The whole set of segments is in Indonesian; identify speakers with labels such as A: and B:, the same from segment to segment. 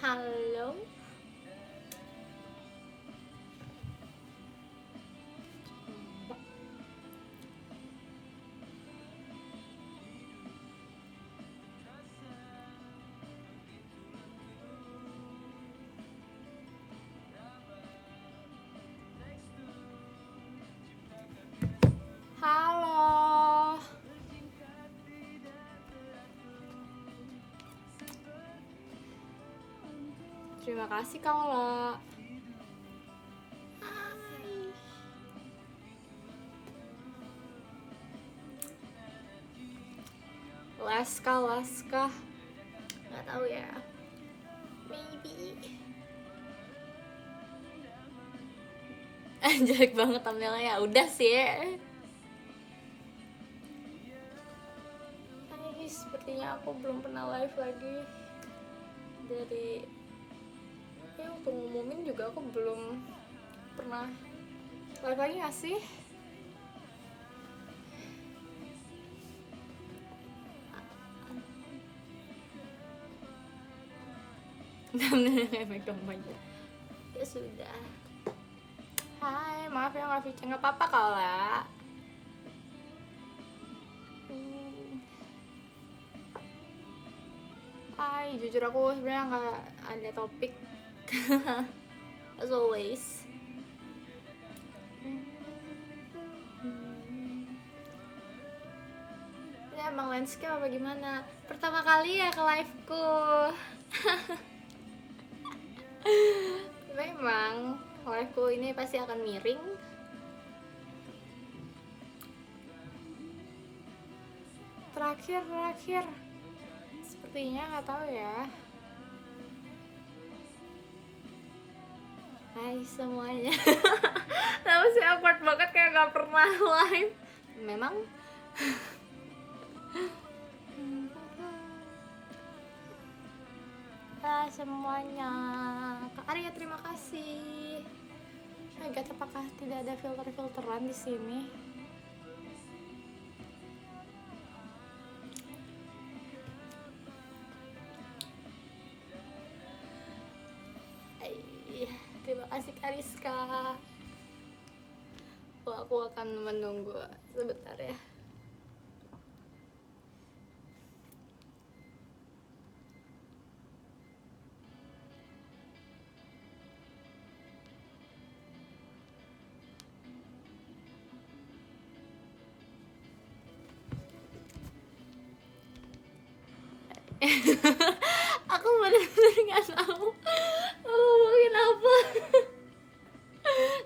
A: Halo. Halo. Terima kasih Kaula. Hai. Laska. Nggak tahu ya. Maybe. Jelek banget thumbnailnya. Udah sih. Hai, sepertinya aku belum pernah live lagi dari untuk ngumumin juga aku belum pernah live lagi gak sih? Ya sudah. Hai, maaf ya nggak Vici, nggak apa-apa Kala. Hai, jujur aku sebenarnya nggak ada topik. As always. Ya emang landscape apa gimana? Pertama kali ya ke live-ku. Memang live-ku ini pasti akan miring. Terakhir sepertinya nggak tahu ya. Hai semuanya. Kenapa sih awkward banget kayak nggak pernah live? Memang. Semuanya. Kak Arya terima kasih. Agak apakah tidak ada filteran di sini? Terima kasih Kariska. Aku akan menunggu sebentar ya. Aku benar-benar nggak tahu ngomongin apa.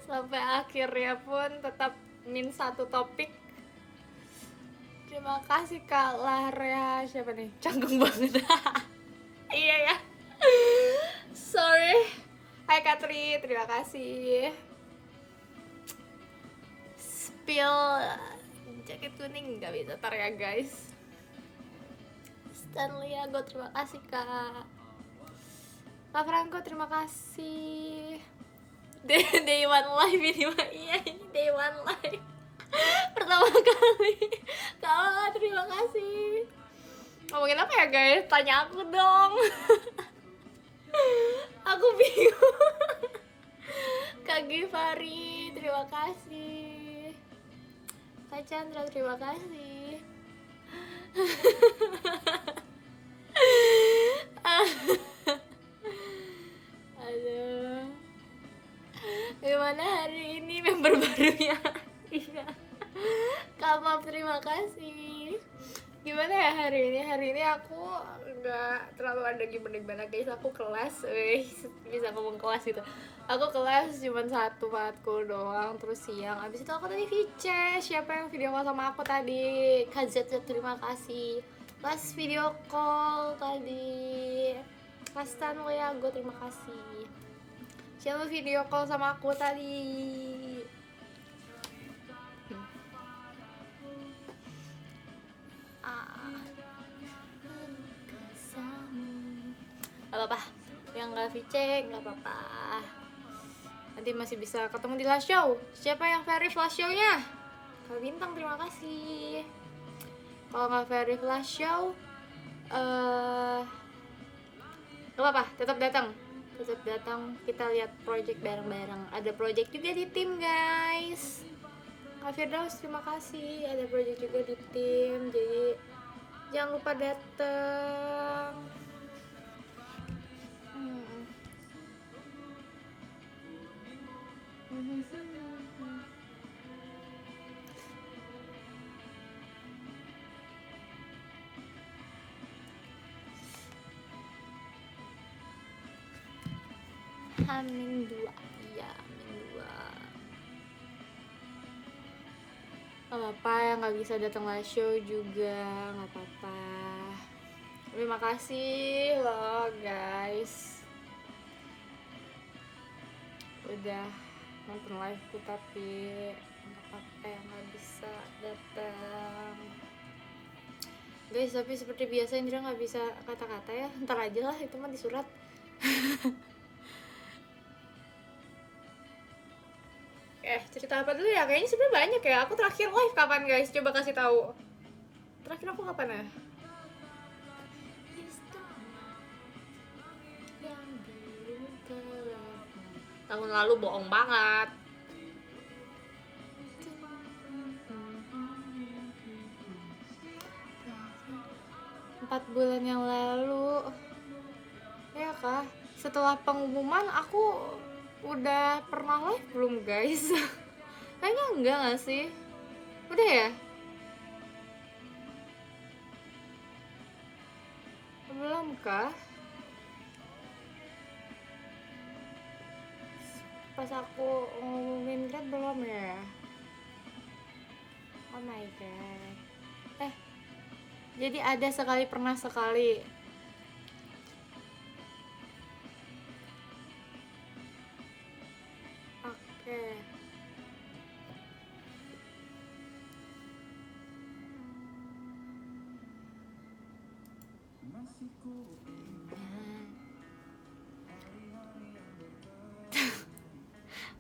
A: Sampai akhirnya pun tetap min satu topik. Terima kasih Kak Lara. Siapa nih? Canggung banget. Iya ya. Sorry. Hai Katri, terima kasih. Spill jaket kuning nggak bisa tar ya guys. Stanley Ago terima kasih Kak. Kak Franco terima kasih. Day one live ini mah iya ini day one live pertama kali. Kak terima kasih. Ngomongin apa ya guys? Tanya aku dong. Aku bingung. Kak Givari terima kasih. Kak Chandra terima kasih. Aduh, gimana hari ini member barunya? Iya. Kak Map terima kasih. Gimana ya hari ini? Hari ini aku nggak terlalu ada gimana guys. Aku kelas, bisa ngomong kelas gitu. Aku kelas cuma satu matkul doang, terus siang. Abis itu aku tadi VC. Siapa yang video call sama aku tadi? Kak Z terima kasih. Pas video call tadi. Kak Stanley Ago terima kasih. Siapa video call sama aku tadi? Gak apa-apa, yang gak VC gak apa-apa. Nanti masih bisa ketemu di last show. Siapa yang verif last show-nya? Kak Bintang terima kasih. Kalau gak verif last show, Gak apa-apa, tetap datang, kita lihat project bareng-bareng. Ada project juga di tim guys. Kak Firdaus terima kasih, ada project juga di tim, jadi jangan lupa datang. Amin 2, iya Amin 2. Gak apa-apa yang gak bisa datang live show juga, gak apa-apa. Terima kasih loh guys, udah nonton liveku tapi gak apa-apa yang gak bisa datang. Guys, tapi seperti biasa Indra gak bisa kata-kata ya, ntar aja lah, itu mah di surat. Cerita apa dulu ya? Kayaknya sebenarnya banyak ya. Aku terakhir live kapan guys? Coba kasih tahu. Terakhir aku kapan ya? Tahun lalu bohong banget. 4 bulan yang lalu. Ya kah? Setelah pengumuman aku udah pernah live belum guys? Kayaknya enggak gak sih? Udah ya? Belum kah? Pas aku ngumumin Grab belum ya? Oh my god. Jadi ada sekali pernah sekali. Oke.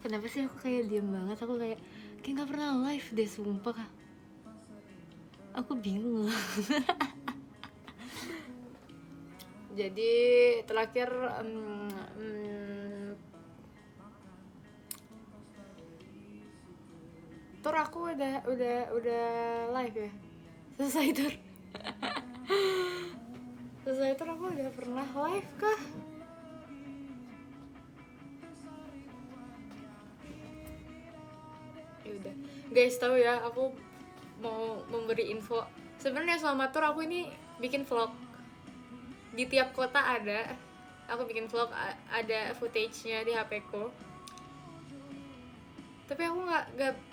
A: Kenapa sih aku kayak diem banget? Aku kayak gak pernah live deh, sumpah. Aku bingung. Jadi terakhir tur aku udah live ya. Selesai tur. Selesai tur aku udah pernah live kah? Ya udah. Guys, tahu ya, aku mau memberi info. Sebenarnya selama tur aku ini bikin vlog. Di tiap kota ada. Aku bikin vlog, ada footage-nya di HP-ku. Tapi aku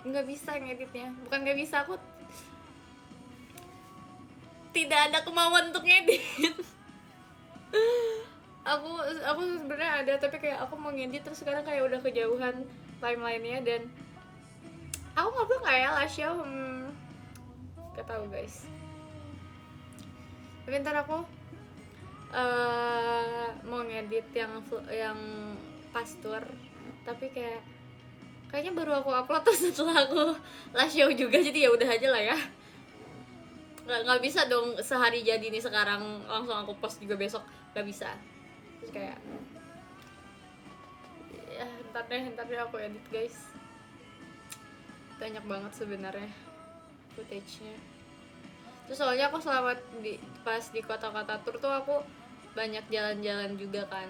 A: nggak bisa ngeditnya. Bukan nggak bisa, aku tidak ada kemauan untuk ngedit. aku sebenarnya ada, tapi kayak aku mau ngedit terus sekarang kayak udah kejauhan timeline-nya dan aku ngobrol nggak ya last show, gak tau guys. Tapi ntar aku mau ngedit yang pas tour, tapi kayaknya baru aku upload tuh setelah aku last show juga, jadi ya udah aja lah ya. Nggak bisa dong sehari jadi nih sekarang langsung aku post juga besok, nggak bisa. Terus kayak ya ntar deh aku edit guys. Banyak banget sebenarnya footage-nya. Terus soalnya aku selama pas di kota-kota tour tuh aku banyak jalan-jalan juga kan,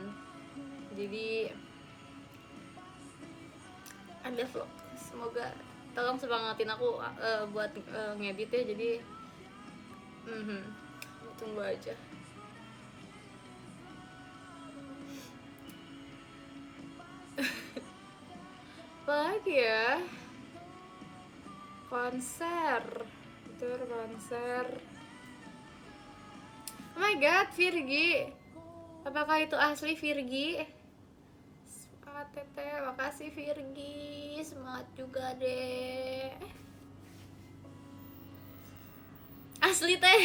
A: jadi ada vlog. Semoga tolong semangatin aku buat ngedit ya. Jadi tunggu aja. Apa lagi ya? Konser. Oh my god, Virgi. Apakah itu asli Virgi? Semangat teteh, makasih Virgi. Semangat juga deh. Asli teh.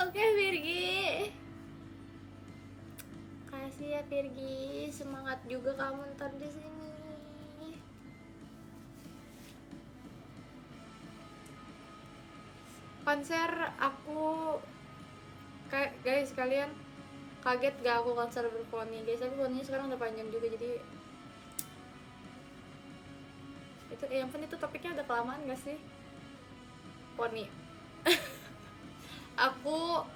A: Oke Virgi. Kasih ya Virgi, semangat juga kamu ntar di sini. Konser aku guys, kalian Kaget gak aku konser berponi guys, tapi poninya sekarang udah panjang juga, jadi itu yang penting itu topiknya udah kelamaan gak sih? Poni. Aku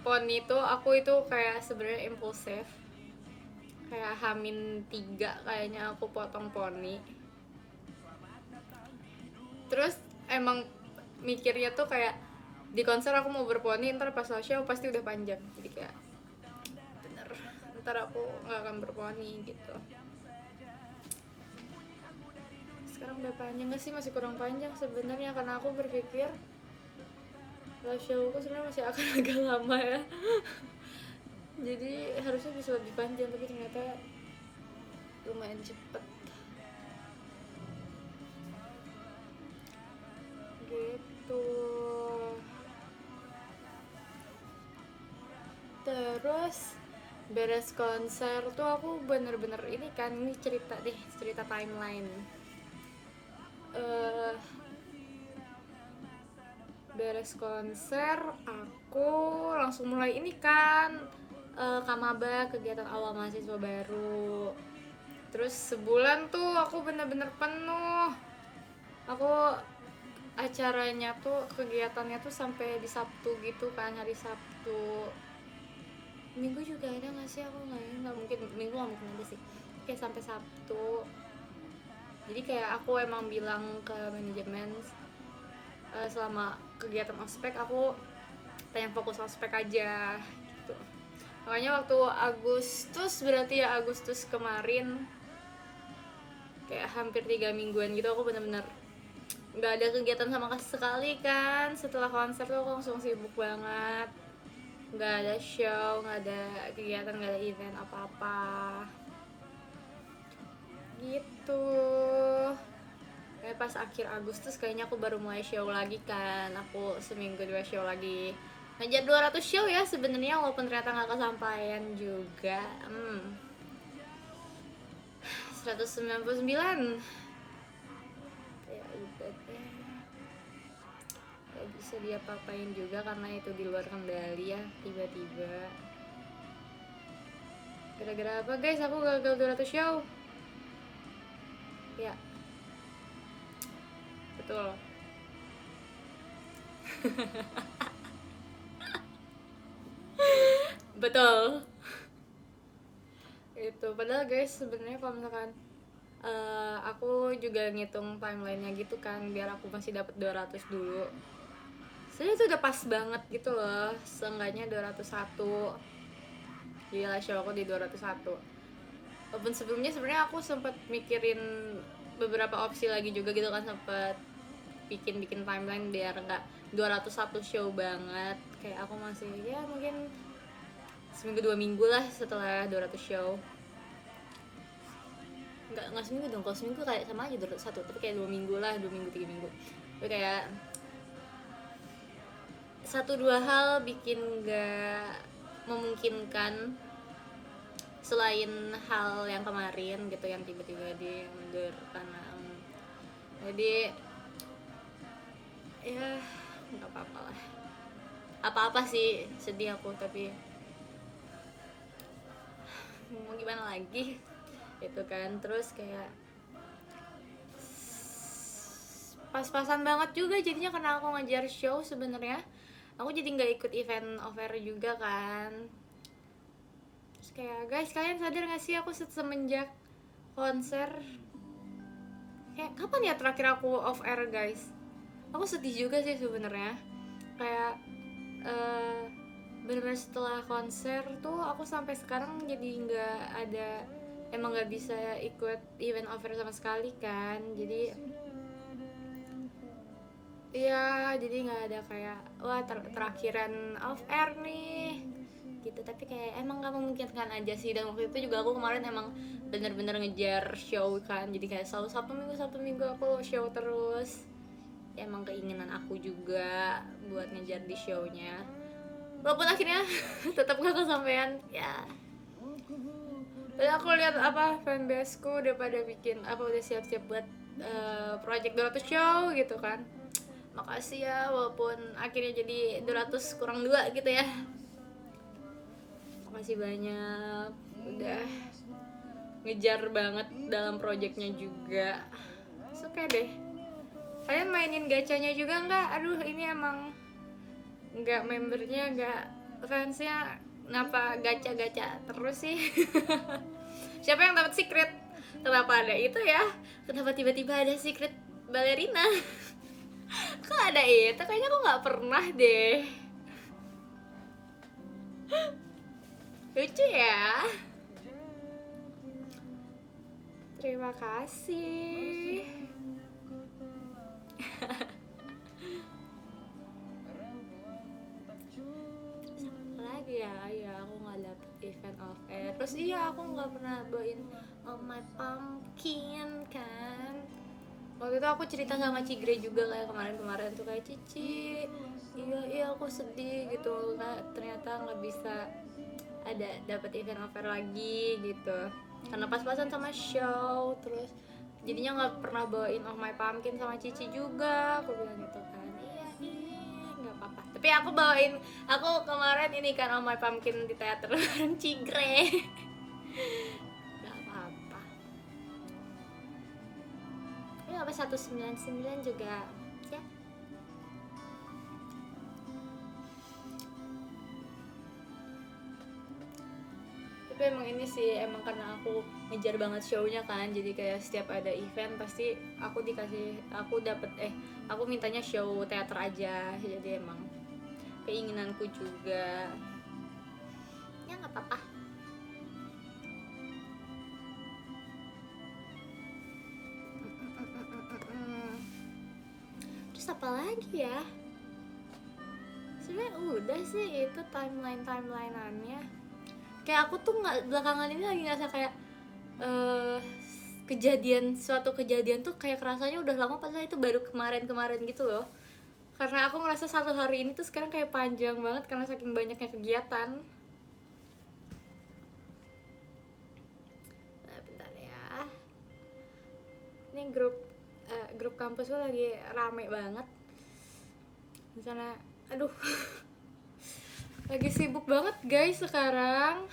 A: poni itu aku itu kayak sebenarnya impulsif, kayak H-3 kayaknya aku potong poni. Terus emang mikirnya tuh kayak di konser aku mau berponi, ntar pas show pasti udah panjang, jadi kayak bener ntar aku nggak akan berponi gitu. Sekarang udah panjang nggak sih? Masih kurang panjang sebenarnya, karena aku berpikir live showku sebenarnya masih akan agak lama ya. Jadi harusnya bisa lebih panjang, tapi ternyata lumayan cepet gitu. Terus beres konser tuh aku bener-bener ini kan, ini cerita deh, cerita timeline. Beres konser aku langsung mulai ini kan, kamaba, kegiatan awal mahasiswa baru. Terus sebulan tuh aku bener-bener penuh. Aku acaranya tuh, kegiatannya tuh sampai di Sabtu gitu kan, hari Sabtu. Minggu juga ada nggak sih? Aku nggak mungkin, minggu nggak mungkin ada sih, kayak sampai Sabtu. Jadi kayak aku emang bilang ke manajemen, selama kegiatan ospek aku pengen fokus ospek aja gitu. Makanya waktu Agustus, berarti ya Agustus kemarin, kayak hampir 3 mingguan gitu aku bener-bener nggak ada kegiatan sama sekali kan. Setelah konser tuh aku langsung sibuk banget, nggak ada show, nggak ada kegiatan, nggak ada event apa-apa gitu. Kayak pas akhir Agustus kayaknya aku baru mulai show lagi kan. Aku seminggu 2 show lagi, ngejar 200 show ya sebenarnya, walaupun ternyata nggak kesampaian juga. 199 ya udah deh, gak bisa diapa-apain juga karena itu di luar kendali ya, tiba-tiba. Gara-gara apa guys aku gagal 200 show? Ya betul. Betul itu. Padahal guys sebenarnya kalau misalkan aku juga ngitung timelinenya gitu kan, biar aku masih dapat 200 dulu. Sebenarnya itu udah pas banget gitu loh, seenggaknya 201. Gila, show aku di 201. Walaupun sebelumnya sebenarnya aku sempat mikirin beberapa opsi lagi juga gitu kan, sempat bikin timeline biar nggak 201 show banget. Kayak aku masih ya mungkin seminggu 2 minggu lah setelah 200 show. Nggak seminggu dong, kalau seminggu kayak sama aja 201, tapi kayak 2 minggu lah, 2 minggu 3 minggu. Tapi kayak satu dua hal bikin nggak memungkinkan, selain hal yang kemarin gitu yang tiba-tiba diundur karena jadi ya nggak apa-apa lah. Apa-apa sih, sedih aku tapi mau gimana lagi itu kan. Terus kayak pas-pasan banget juga jadinya karena aku ngejar show. Sebenarnya aku jadi nggak ikut event off-air juga kan. Terus kayak guys, kalian sadar gak sih aku semenjak konser, kayak kapan ya terakhir aku off-air guys? Aku sedih juga sih sebenarnya. Kayak bener-bener setelah konser tuh aku sampai sekarang jadi nggak ada, emang nggak bisa ikut event off-air sama sekali kan. Jadi iya, jadi nggak ada kayak wah terakhiran off air nih gitu. Tapi kayak emang nggak memungkinkan aja sih. Dan waktu itu juga aku kemarin emang bener-bener ngejar show kan, jadi kayak selalu Sabtu minggu aku show terus ya. Emang keinginan aku juga buat ngejar di shownya, walaupun akhirnya tetap gak kesampaian ya. Dan aku lihat apa fanbaseku udah pada bikin apa, udah siap-siap buat project 200 show gitu kan. Makasih ya, walaupun akhirnya jadi 200 kurang 2 gitu ya. Makasih banyak udah ngejar banget dalam projectnya juga. Suka deh. Kalian mainin gacanya juga nggak? Aduh ini emang nggak membernya, nggak fansnya, kenapa gacha-gacha terus sih? Siapa yang dapat secret? Kenapa ada itu ya? Kenapa tiba-tiba ada secret ballerina? Kok ada itu? Kayaknya aku nggak pernah deh. Lucu ya. Terima kasih. Terus apa lagi ya? Ya aku nggak dapet event off air. Terus iya aku nggak pernah bawain My Pumpkin kan. Waktu itu aku cerita sama Cigre juga kayak kemarin-kemarin tuh kayak Cici, iya aku sedih gitu, nggak ternyata nggak bisa ada dapat event offer lagi gitu karena pas-pasan sama show, terus jadinya nggak pernah bawain Oh My Pumpkin sama Cici juga. Aku bilang gitu kan, iya nggak apa-apa, tapi aku kemarin ini kan Oh My Pumpkin di teater bareng Cigre. Nggak apa-apa ini apa 199 juga ya. Tapi emang ini sih, emang karena aku ngejar banget show-nya kan, jadi kayak setiap ada event pasti aku mintanya show teater aja, jadi emang keinginanku juga ya, nggak apa-apa. Terus apa lagi ya, sebenarnya udah sih itu timelineannya. Kayak aku tuh nggak, belakangan ini lagi ngerasa kayak suatu kejadian tuh kayak kerasanya udah lama padahal itu baru kemarin gitu loh. Karena aku ngerasa satu hari ini tuh sekarang kayak panjang banget karena saking banyaknya kegiatan. Nah, bentar ya. Ini grup kampus tuh lagi rame banget. Misalnya, aduh, lagi sibuk banget guys sekarang.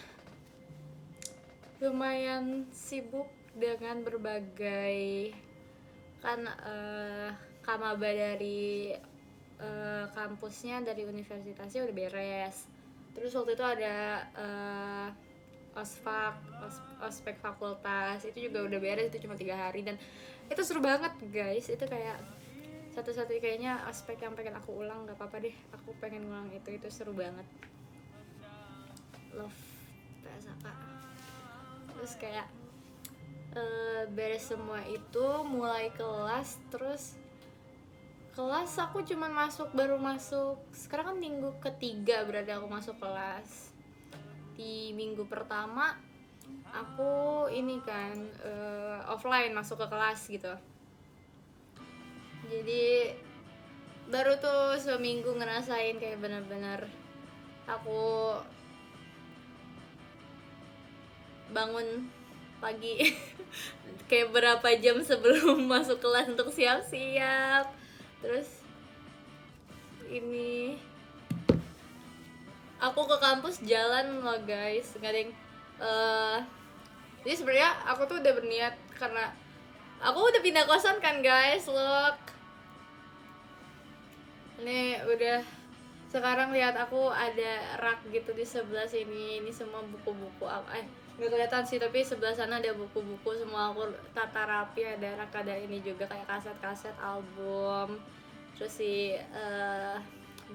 A: Lumayan sibuk dengan berbagai kan kamaba dari kampusnya, dari universitasnya udah beres. Terus waktu itu ada ospek fakultas itu juga udah beres, itu cuma 3 hari dan itu seru banget guys. Itu kayak satu-satunya kayaknya aspek yang pengen aku ulang. Gak apa-apa deh, aku pengen ngulang itu seru banget. Love PSAK. Terus kayak beres semua itu, mulai kelas. Terus kelas aku cuman baru masuk sekarang kan minggu ketiga berarti aku masuk kelas. Di minggu pertama aku ini kan offline masuk ke kelas gitu. Jadi baru tuh seminggu ngerasain kayak benar-benar aku bangun pagi kayak berapa jam sebelum masuk kelas untuk siap-siap. Terus ini aku ke kampus jalan loh guys, nggak ada yang jadi sebenarnya aku tuh udah berniat karena aku udah pindah kosan kan guys. Look, ini udah, sekarang lihat aku ada rak gitu di sebelah sini. Ini semua buku-buku nggak kelihatan sih, tapi sebelah sana ada buku-buku semua aku tata rapi. Ada rak, ada ini juga kayak kaset-kaset album. Terus sih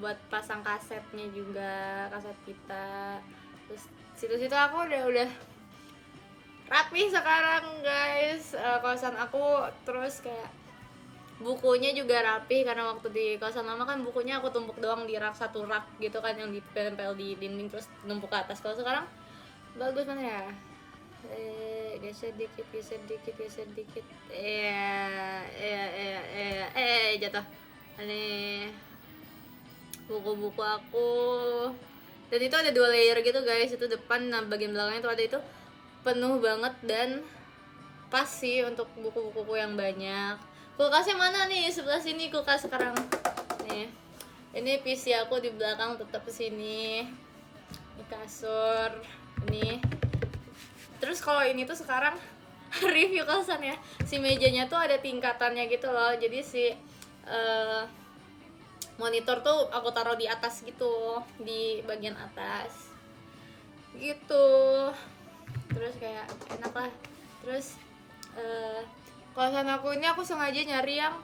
A: buat pasang kasetnya juga, kaset kita. Terus situ-situ aku udah rapi sekarang guys, kosan aku. Terus kayak bukunya juga rapi karena waktu di kosan lama kan bukunya aku tumpuk doang di satu rak gitu kan, yang ditempel di dinding terus numpuk ke atas. Kalau sekarang bagus mana ya, geser dikit jatuh. Ini buku-buku aku, dan itu ada 2 layer gitu guys. Itu depan, nah bagian belakangnya tuh ada, itu penuh banget dan pas sih untuk buku-bukuku yang banyak. Kulkasnya mana nih? Sebelah sini kulkas sekarang. Nih. Ini PC aku di belakang tetap sini. Ini kasur ini. Terus kalau ini tuh sekarang review kosan ya, si mejanya tuh ada tingkatannya gitu loh, jadi si monitor tuh aku taruh di atas gitu, di bagian atas gitu. Terus kayak enak lah. Terus kosan aku ini aku sengaja nyari yang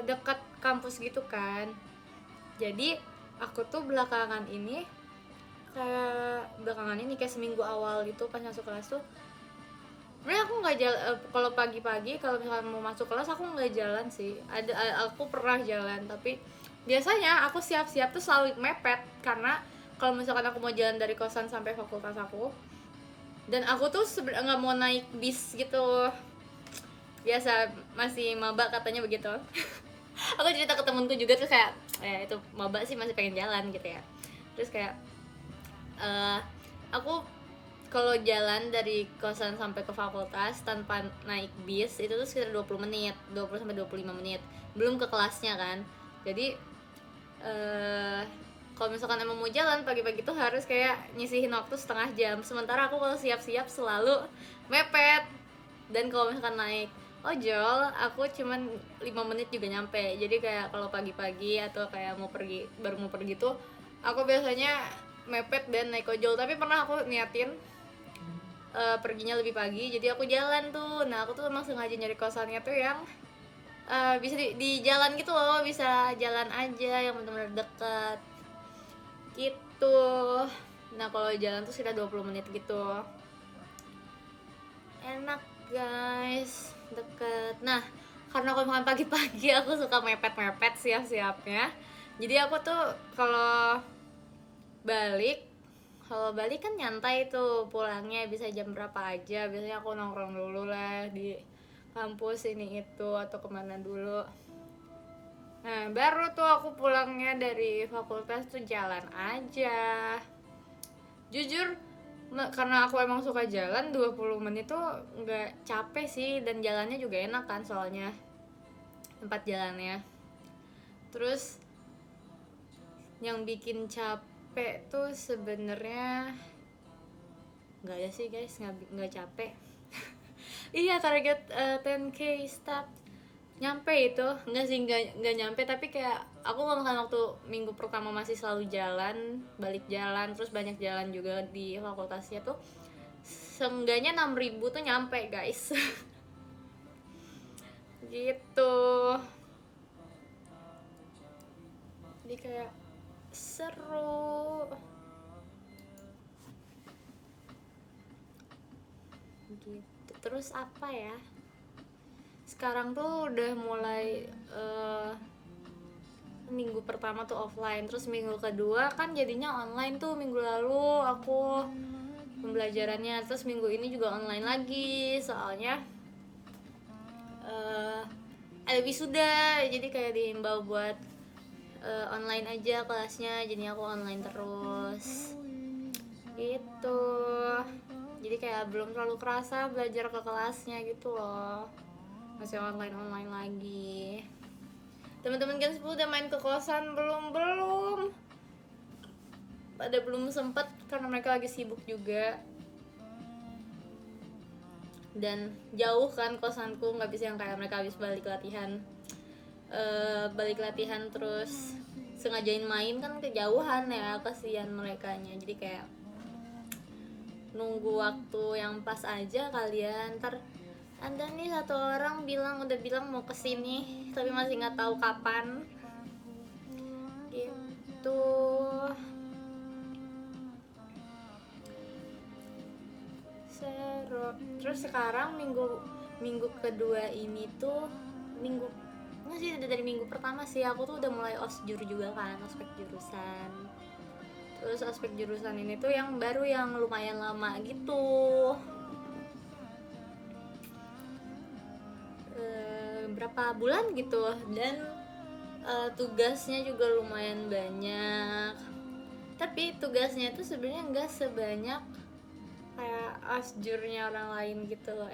A: dekat kampus gitu kan. Jadi aku tuh belakangan ini kayak seminggu awal gitu pas masuk kelas tuh sebenarnya aku nggak jalan. Kalau pagi-pagi kalau misalnya mau masuk kelas aku nggak jalan sih. Aku pernah jalan, tapi biasanya aku siap-siap tuh selalu mepet, karena kalau misalkan aku mau jalan dari kosan sampai fakultas aku, dan aku tuh sebenarnya nggak mau naik bis gitu. Biasa masih maba katanya begitu. Aku cerita ke temenku juga tuh kayak ya itu maba sih masih pengen jalan gitu ya. Terus kayak aku kalau jalan dari kosan sampai ke fakultas tanpa naik bis itu tuh sekitar 20 menit, 20 sampai 25 menit. Belum ke kelasnya kan. Jadi kalau misalkan emang mau jalan pagi-pagi tuh harus kayak nyisihin waktu setengah jam. Sementara aku kalau siap-siap selalu mepet. Dan kalau misalkan naik ojol, aku cuman 5 menit juga nyampe. Jadi kayak kalau pagi-pagi atau kayak baru mau pergi tuh aku biasanya mepet dan naik ojol. Tapi pernah aku niatin perginya lebih pagi, jadi aku jalan tuh. Nah aku tuh emang sengaja nyari kosannya tuh yang bisa di jalan gitu loh, bisa jalan aja yang benar-benar dekat gitu. Nah kalau jalan tuh sekitar 20 menit gitu, enak guys, deket. Nah karena aku makan pagi-pagi aku suka mepet-mepet siap-siapnya, jadi aku tuh balik kalau balik kan nyantai tuh, pulangnya bisa jam berapa aja. Biasanya aku nongkrong dulu lah di kampus ini itu atau kemana dulu. Nah baru tuh aku pulangnya dari fakultas tuh jalan aja. Jujur karena aku emang suka jalan, 20 menit tuh nggak capek sih. Dan jalannya juga enak kan soalnya tempat jalannya. Terus yang bikin capek tuh sebenarnya nggak ada sih guys, nggak capek. Iya target 10k start nyampe itu enggak sih, nggak nyampe, tapi kayak aku kalau misalkan waktu minggu pertama masih selalu jalan, balik jalan, terus banyak jalan juga di fakultasnya tuh, seenggaknya 6.000 tuh nyampe guys. Gitu, jadi kayak seru gitu. Terus apa ya, sekarang tuh udah mulai minggu pertama tuh offline, terus minggu kedua kan jadinya online tuh. Minggu lalu aku pembelajarannya, terus minggu ini juga online lagi soalnya ada wisuda, jadi kayak diimbau buat online aja kelasnya, jadi aku online terus gitu. Jadi kayak belum terlalu kerasa belajar ke kelasnya gitu loh, masih online lagi. Teman-teman kan udah main ke kosan belum pada belum sempet karena mereka lagi sibuk juga, dan jauh kan kosanku, nggak bisa yang kayak mereka habis balik latihan terus sengajain main, kan kejauhan ya, kasihan merekanya. Jadi kayak nunggu waktu yang pas aja kalian. Ntar ada nih satu orang udah bilang mau kesini tapi masih nggak tahu kapan gitu. Seru. Terus sekarang minggu kedua ini tuh nggak sih, dari minggu pertama sih aku tuh udah mulai osjur juga kan, ospek jurusan. Terus ospek jurusan ini tuh yang baru, yang lumayan lama gitu, berapa bulan gitu. Dan tugasnya juga lumayan banyak, tapi tugasnya tuh sebenarnya nggak sebanyak kayak asjurnya orang lain gitu loh,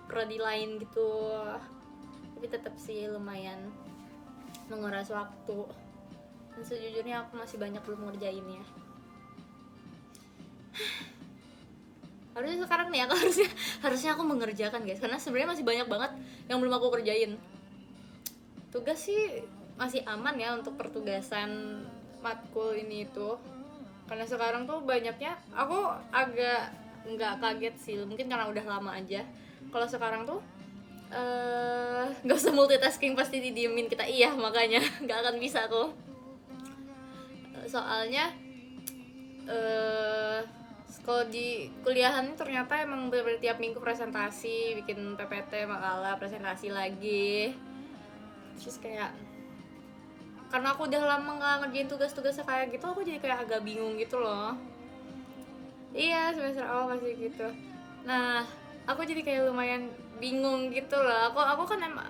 A: prodi lain gitu. Tapi tetap sih lumayan menguras waktu Dan sejujurnya aku masih banyak belum ngerjainnya. Harusnya sekarang nih aku harusnya aku mengerjakan guys, karena sebenarnya masih banyak banget yang belum aku kerjain. Tugas sih masih aman ya untuk pertugasan matkul ini itu, karena sekarang tuh banyaknya aku agak nggak kaget sih, mungkin karena udah lama aja. Kalau sekarang tuh nggak usah multitasking, pasti didiemin kita, iya makanya nggak akan bisa aku. Soalnya kalau di kuliahan ternyata emang bener-bener tiap minggu presentasi, bikin PPT, makalah, presentasi lagi. Terus kayak karena aku udah lama nggak ngerjain tugas-tugasnya kayak gitu, aku jadi kayak agak bingung gitu loh. Iya, semester awal masih gitu. Nah, aku jadi kayak lumayan bingung gitu loh. Aku kan emang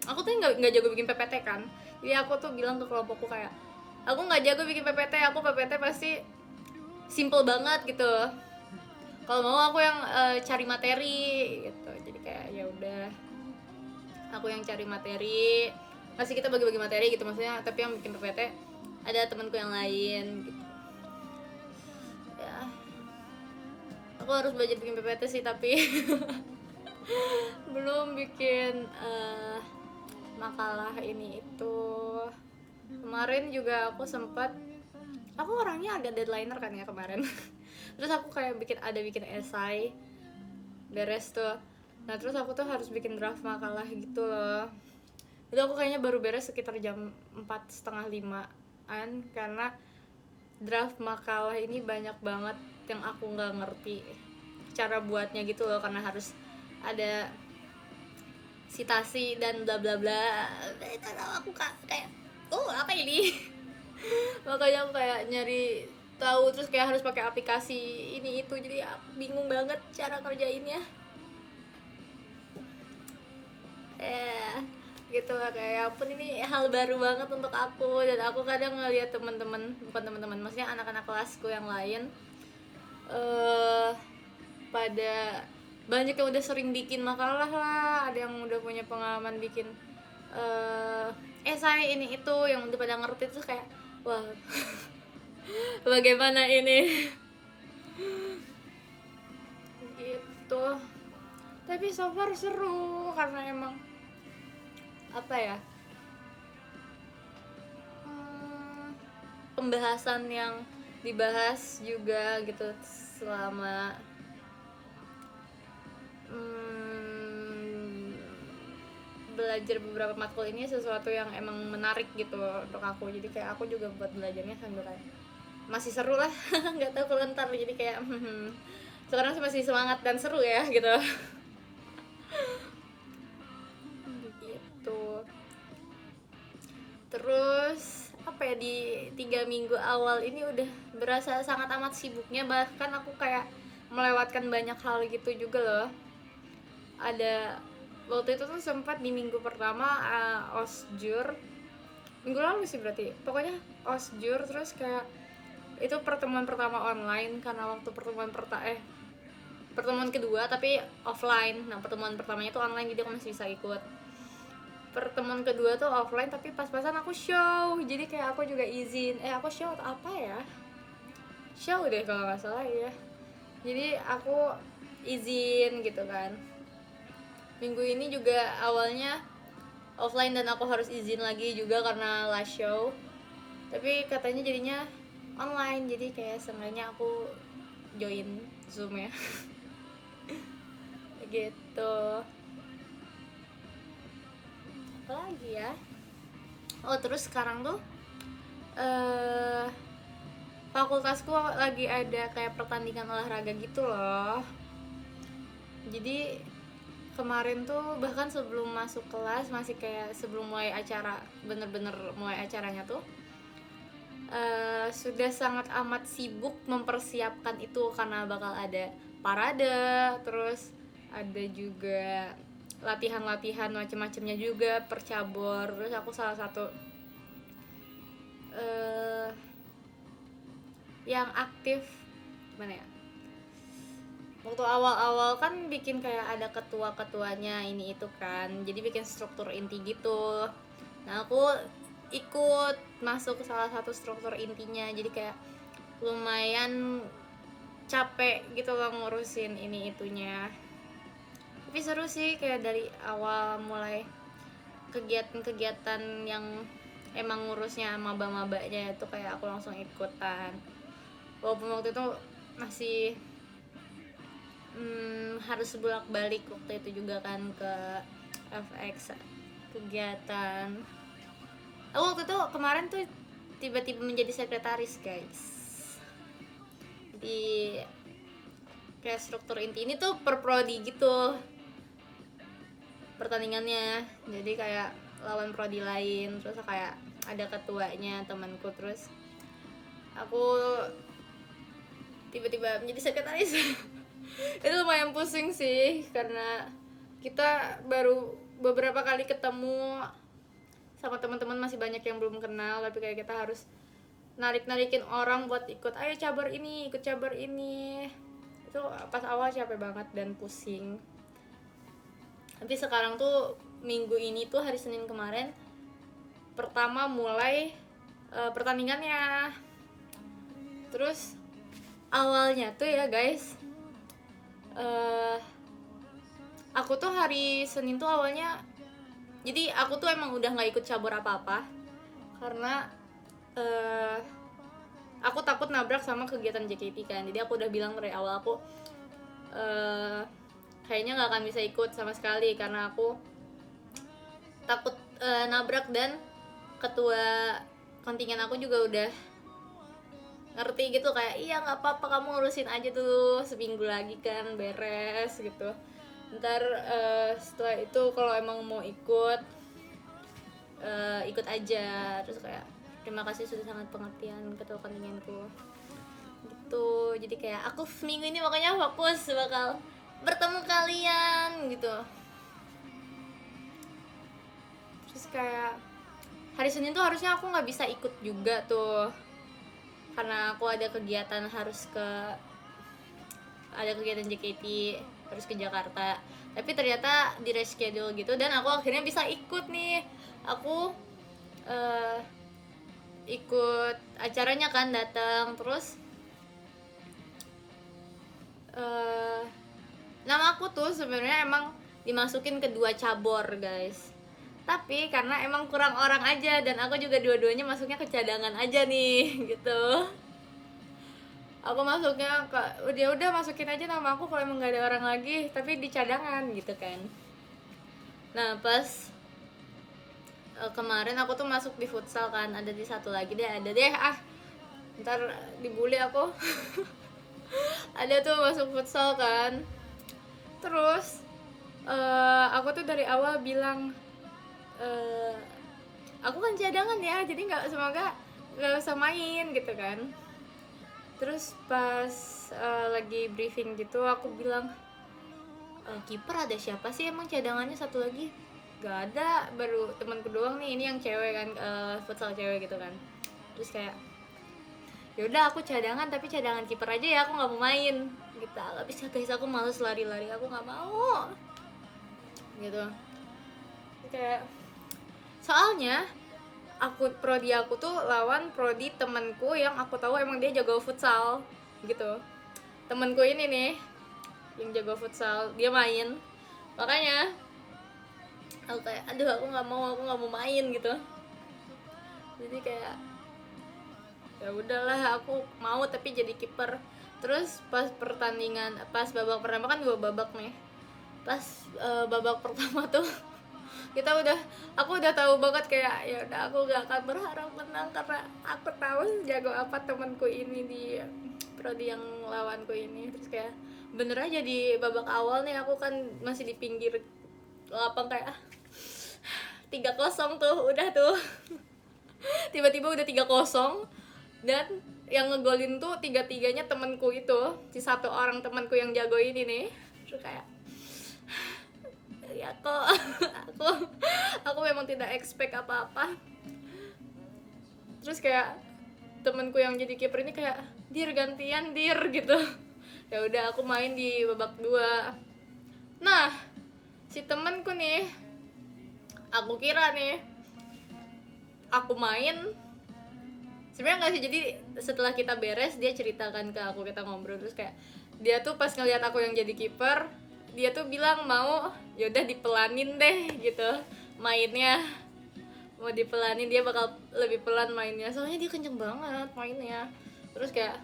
A: aku tuh nggak jago bikin PPT kan. Jadi aku tuh bilang ke kelompokku kayak, aku nggak jago bikin PPT, aku PPT pasti simple banget gitu. Kalau mau aku yang cari materi gitu. Jadi kayak ya udah, aku yang cari materi. Masih kita bagi-bagi materi gitu maksudnya, tapi yang bikin PPT ada temanku yang lain gitu. Ya, aku harus belajar bikin PPT sih, tapi belum bikin makalah ini itu. Kemarin juga aku sempat, aku orangnya agak deadlineer kan ya kemarin. Terus aku kayak bikin esai beres tuh. Nah terus aku tuh harus bikin draft makalah gitu loh. Itu aku kayaknya baru beres sekitar jam 4:30-an, karena draft makalah ini banyak banget yang aku nggak ngerti cara buatnya gitu loh, karena harus ada sitasi dan bla bla bla. Itu aku kayak apa ini. Makanya aku kayak nyari tahu, terus kayak harus pakai aplikasi ini itu, jadi bingung banget cara kerjainnya. Gitu lah, kayak pun ini hal baru banget untuk aku, dan aku kadang ngeliat bukan teman-teman, maksudnya anak-anak kelasku yang lain pada banyak yang udah sering bikin makalah lah, ada yang udah punya pengalaman bikin esai ini itu, yang udah pada ngerti. Terus kayak wah bagaimana ini gitu. Tapi so far seru, karena emang apa ya, pembahasan yang dibahas juga gitu selama belajar beberapa matkul ini sesuatu yang emang menarik gitu untuk aku. Jadi kayak aku juga buat belajarnya sambil kayak masih seru lah. Nggak tahu kalau ntar, jadi kayak sekarang sih masih semangat dan seru ya gitu. Gitu. Terus apa ya, di 3 minggu awal ini udah berasa sangat amat sibuknya, bahkan aku kayak melewatkan banyak hal gitu juga loh. Ada waktu itu tuh sempat di minggu pertama osjur, minggu lalu sih berarti, pokoknya osjur. Terus kayak itu pertemuan pertama online, karena waktu pertemuan kedua tapi offline. Nah pertemuan pertamanya tuh online, jadi aku masih bisa ikut. Pertemuan kedua tuh offline tapi pas-pasan aku show, jadi kayak aku juga izin aku show atau apa ya, show deh kalau nggak salah ya. Jadi aku izin gitu kan. Minggu ini juga awalnya offline dan aku harus izin lagi juga karena last show, tapi katanya jadinya online, jadi kayak seenggaknya aku join Zoom ya. Gitu. Apa lagi ya? Oh terus sekarang tuh fakultasku lagi ada kayak pertandingan olahraga gitu loh. Jadi kemarin tuh bahkan sebelum masuk kelas, masih kayak sebelum mulai acara, bener-bener mulai acaranya tuh sudah sangat amat sibuk mempersiapkan itu, karena bakal ada parade, terus ada juga latihan-latihan macam-macamnya juga per cabur. Terus aku salah satu yang aktif, gimana ya, waktu awal-awal kan bikin kayak ada ketua-ketuanya ini itu kan, jadi bikin struktur inti gitu. Nah aku ikut masuk ke salah satu struktur intinya, jadi kayak lumayan capek gitu loh ngurusin ini itunya. Tapi seru sih, kayak dari awal mulai kegiatan-kegiatan yang emang ngurusnya maba-mabanya itu kayak aku langsung ikutan, walaupun waktu itu masih harus bolak-balik waktu itu juga kan ke FX kegiatan. Aku waktu itu kemarin tuh tiba-tiba menjadi sekretaris guys di kayak struktur inti ini tuh per prodi gitu pertandingannya, jadi kayak lawan prodi lain, terus kayak ada ketuanya temanku, terus aku tiba-tiba menjadi sekretaris. Itu lumayan pusing sih karena kita baru beberapa kali ketemu sama teman-teman, masih banyak yang belum kenal, tapi kayak kita harus narik-narikin orang buat ikut, ayo cabar ini, ikut cabar ini. Itu pas awal capek banget dan pusing. Tapi sekarang tuh minggu ini tuh hari Senin kemarin pertama mulai pertandingannya. Terus awalnya tuh ya guys, aku tuh hari Senin tuh awalnya, jadi aku tuh emang udah nggak ikut cabur apa-apa karena aku takut nabrak sama kegiatan JKT kan. Jadi aku udah bilang dari awal aku kayaknya nggak akan bisa ikut sama sekali karena aku takut nabrak, dan ketua kontingen aku juga udah ngerti gitu, kayak iya nggak apa-apa kamu ngurusin aja tuh, seminggu lagi kan beres gitu, ntar setelah itu kalau emang mau ikut ikut aja. Terus kayak terima kasih sudah sangat pengertian ketua kontingenku gitu. Jadi kayak aku minggu ini makanya fokus bakal bertemu kalian gitu. Terus kayak hari Senin tuh harusnya aku nggak bisa ikut juga tuh karena aku ada kegiatan, ada kegiatan JKT, harus ke Jakarta. Tapi ternyata di reschedule gitu, dan aku akhirnya bisa ikut nih. Aku ikut acaranya kan, datang. Terus nama aku tuh sebenarnya emang dimasukin ke 2 cabur guys, tapi karena emang kurang orang aja, dan aku juga dua-duanya masuknya ke cadangan aja nih gitu. Aku masuknya ke udah masukin aja nama aku kalau emang nggak ada orang lagi, tapi di cadangan gitu kan. Nah pas kemarin aku tuh masuk di futsal kan, ada di satu lagi deh, ntar dibully aku. Ada tuh masuk futsal kan, terus aku tuh dari awal bilang aku kan cadangan ya, jadi semoga nggak usah main gitu kan. Terus pas lagi briefing gitu aku bilang, kiper ada siapa sih emang cadangannya, satu lagi gak ada, baru temanku doang nih, ini yang cewek kan, futsal cewek gitu kan. Terus kayak ya udah aku cadangan, tapi cadangan kiper aja ya, aku nggak mau main gitu. Gak bisa guys, aku males lari-lari, aku nggak mau gitu. Kayak soalnya prodi aku tuh lawan prodi temanku yang aku tahu emang dia jago futsal gitu. Temanku ini nih yang jago futsal, dia main, makanya aku kayak aduh aku nggak mau main gitu. Jadi kayak ya udahlah aku mau tapi jadi kiper. Terus pas babak pertama kan 2 babak nih. Pas babak pertama tuh aku udah tahu banget kayak ya udah aku gak akan berharap menang karena aku tahu jago apa temanku ini di prodi yang lawanku ini. Terus kayak bener aja di babak awal nih aku kan masih di pinggir lapang kayak 3-0 tuh udah tuh. Tiba-tiba udah 3-0, dan yang ngegolin tuh 3-3-nya temanku itu, si satu orang temanku yang jago ini nih. Terus kayak ya kok aku memang tidak expect apa-apa. Terus kayak temanku yang jadi kiper ini kayak gantian gitu. Ya udah aku main di babak 2. Nah si temanku nih, aku kira nih aku main sebenarnya nggak sih, jadi setelah kita beres dia ceritakan ke aku, kita ngobrol, terus kayak dia tuh pas ngeliat aku yang jadi kiper, dia tuh bilang mau yaudah dipelanin deh gitu mainnya, mau dipelanin, dia bakal lebih pelan mainnya soalnya dia kenceng banget mainnya. Terus kayak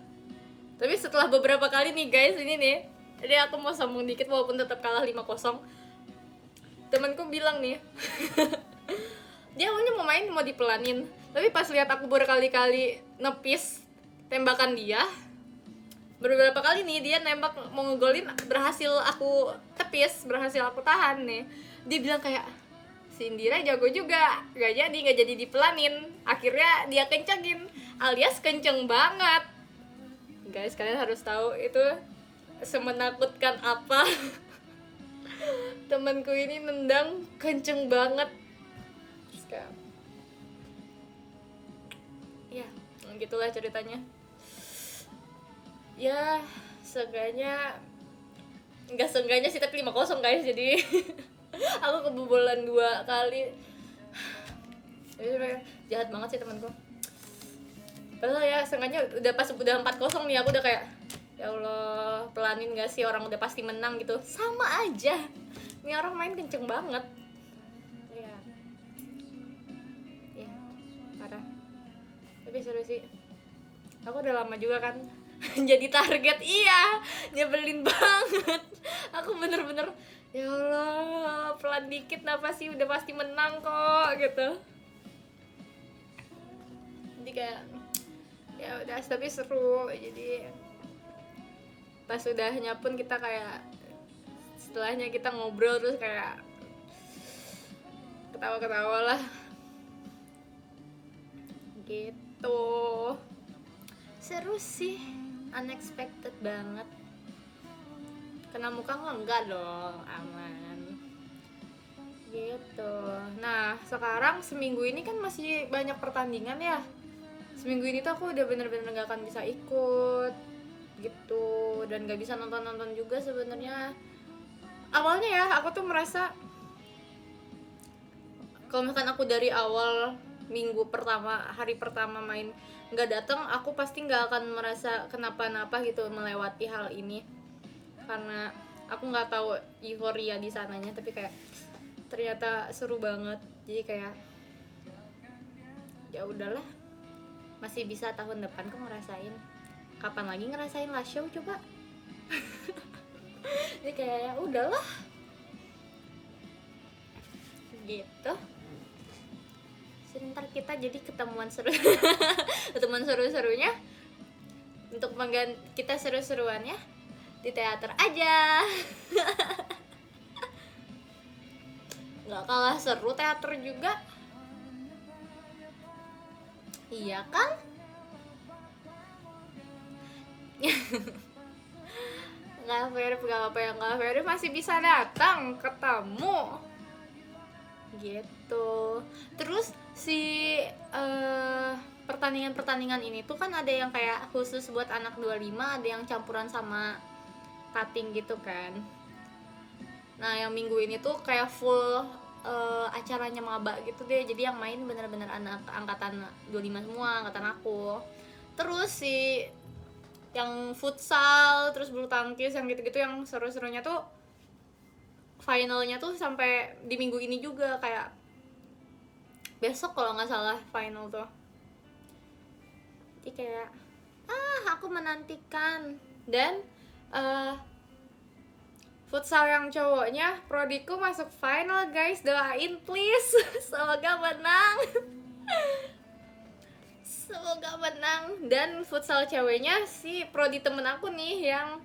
A: tapi setelah beberapa kali nih guys, ini nih jadi aku mau sambung dikit walaupun tetap kalah 5-0, temanku bilang nih dia awalnya mau main mau dipelanin, tapi pas lihat aku berkali-kali nepis tembakan dia, beberapa kali nih dia nembak mau ngegolin berhasil aku tepis, berhasil aku tahan nih, dia bilang kayak si Indira jago juga, nggak jadi dipelanin, akhirnya dia kencengin, alias kenceng banget guys. Kalian harus tahu itu semenakutkan apa temanku ini nendang kenceng banget. Terus kayak ya gitulah ceritanya ya, seenggaknya sih, tapi 5-0 guys, jadi aku kebobolan 2 kali. Jadi jahat banget sih temanku. Padahal ya seenggaknya udah pas udah 4-0 nih aku udah kayak ya Allah, pelanin gak sih, orang udah pasti menang gitu. Sama aja, ini orang main kenceng banget ya, ya parah. Tapi seru sih, aku udah lama juga kan jadi target, iya nyebelin banget. Aku bener-bener ya Allah, pelan dikit apa sih, udah pasti menang kok gitu. Jadi kayak ya udah, tapi seru. Jadi pas udahnya pun kita kayak setelahnya kita ngobrol terus kayak ketawa-ketawa lah gitu. Seru sih, unexpected banget. Kena muka enggak dong, aman gitu. Nah sekarang seminggu ini kan masih banyak pertandingan ya, seminggu ini tuh aku udah bener-bener gak akan bisa ikut gitu, dan gak bisa nonton juga sebenarnya. Awalnya ya aku tuh merasa kalau misalkan aku dari awal minggu pertama, hari pertama main nggak datang, aku pasti nggak akan merasa kenapa-napa gitu melewati hal ini, karena aku nggak tahu euforia di sananya. Tapi kayak ternyata seru banget, jadi kayak ya udahlah, masih bisa tahun depan kok ngerasain. Kapan lagi ngerasain last show coba. Jadi kayak ya udahlah gitu. Sebentar kita jadi ketemuan seru ketemuan seru-serunya untuk kita seru-seruannya di teater aja. Nggak kalah seru teater juga, iya kan? Nggak fair masih bisa datang ketemu gitu. Terus si pertandingan ini tuh kan ada yang kayak khusus buat anak 25, ada yang campuran sama cutting gitu kan. Nah yang minggu ini tuh kayak full acaranya maba gitu deh, jadi yang main bener-bener anak angkatan 25 semua, angkatan aku. Terus si yang futsal, terus bulu tangkis, yang gitu-gitu yang seru-serunya tuh finalnya tuh sampai di minggu ini juga, kayak besok kalau nggak salah final tuh. Jadi kayak aku menantikan. Dan futsal yang cowoknya prodiku masuk final guys, doain please. Semoga menang. Semoga menang. Dan futsal ceweknya si prodi temen aku nih, yang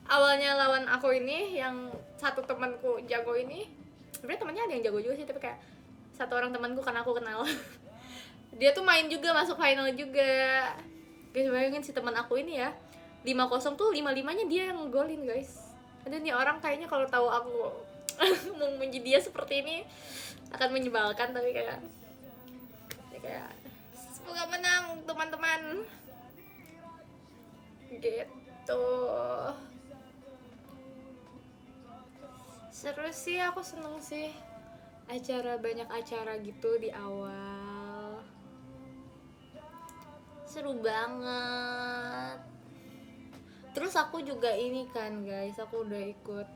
A: awalnya lawan aku ini, yang satu temanku jago ini. Sebenarnya temannya ada yang jago juga sih, tapi kayak satu orang temanku karena aku kenal. Dia tuh main juga, masuk final juga. Guys bayangin si teman aku ini ya, 5-0 tuh 5-5-nya dia yang ngegolin guys. Aduh nih orang kayaknya kalau tahu aku mau menjadi dia seperti ini akan menyebalkan, tapi kayak semoga menang teman-teman gitu. Seru sih, aku seneng sih banyak acara gitu di awal. seru banget. Terus aku juga ini kan guys, aku udah ikut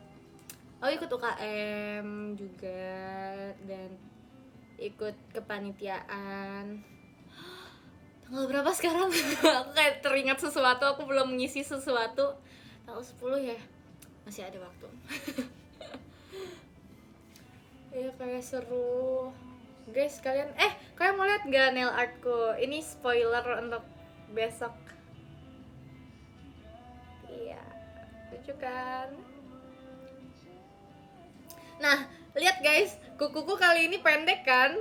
A: UKM juga dan ikut kepanitiaan. Tanggal berapa sekarang? Aku kayak teringat sesuatu, aku belum mengisi sesuatu. Tanggal 10 ya? Masih ada waktu. Iya kayak seru. Guys, kalian mau lihat gak nail artku? Ini spoiler untuk besok. Iya, lucu kan? Nah, lihat guys, kukuku kali ini pendek kan?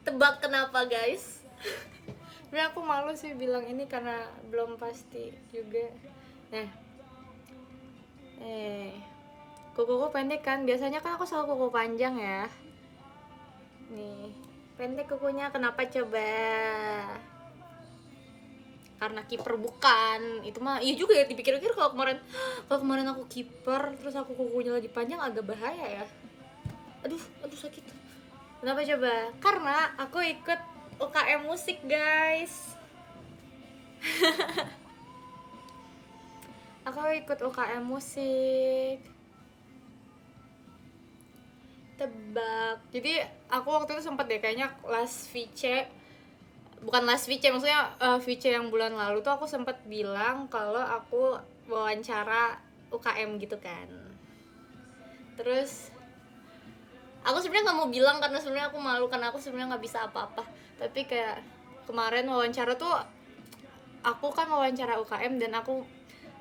A: Tebak kenapa guys? Sebenernya aku malu sih bilang ini karena belum pasti juga. Nah, kukuku pendek kan? Biasanya kan aku selalu kuku panjang ya. Nih, pendek kukunya. Kenapa coba? Karena kiper bukan. Itu mah iya juga ya, dipikir-pikir kalau kemarin aku kiper terus aku kukunya lagi panjang agak bahaya ya. Aduh sakit. Kenapa coba? Karena aku ikut UKM musik guys. Aku ikut UKM musik. Tebak. Jadi aku waktu itu sempet deh kayaknya last VC, bukan last VC, maksudnya VC yang bulan lalu tuh aku sempet bilang kalau aku wawancara UKM gitu kan. Terus aku sebenarnya nggak mau bilang karena sebenarnya aku malu, karena aku sebenarnya nggak bisa apa-apa. Tapi kayak kemarin wawancara tuh aku kan wawancara UKM dan aku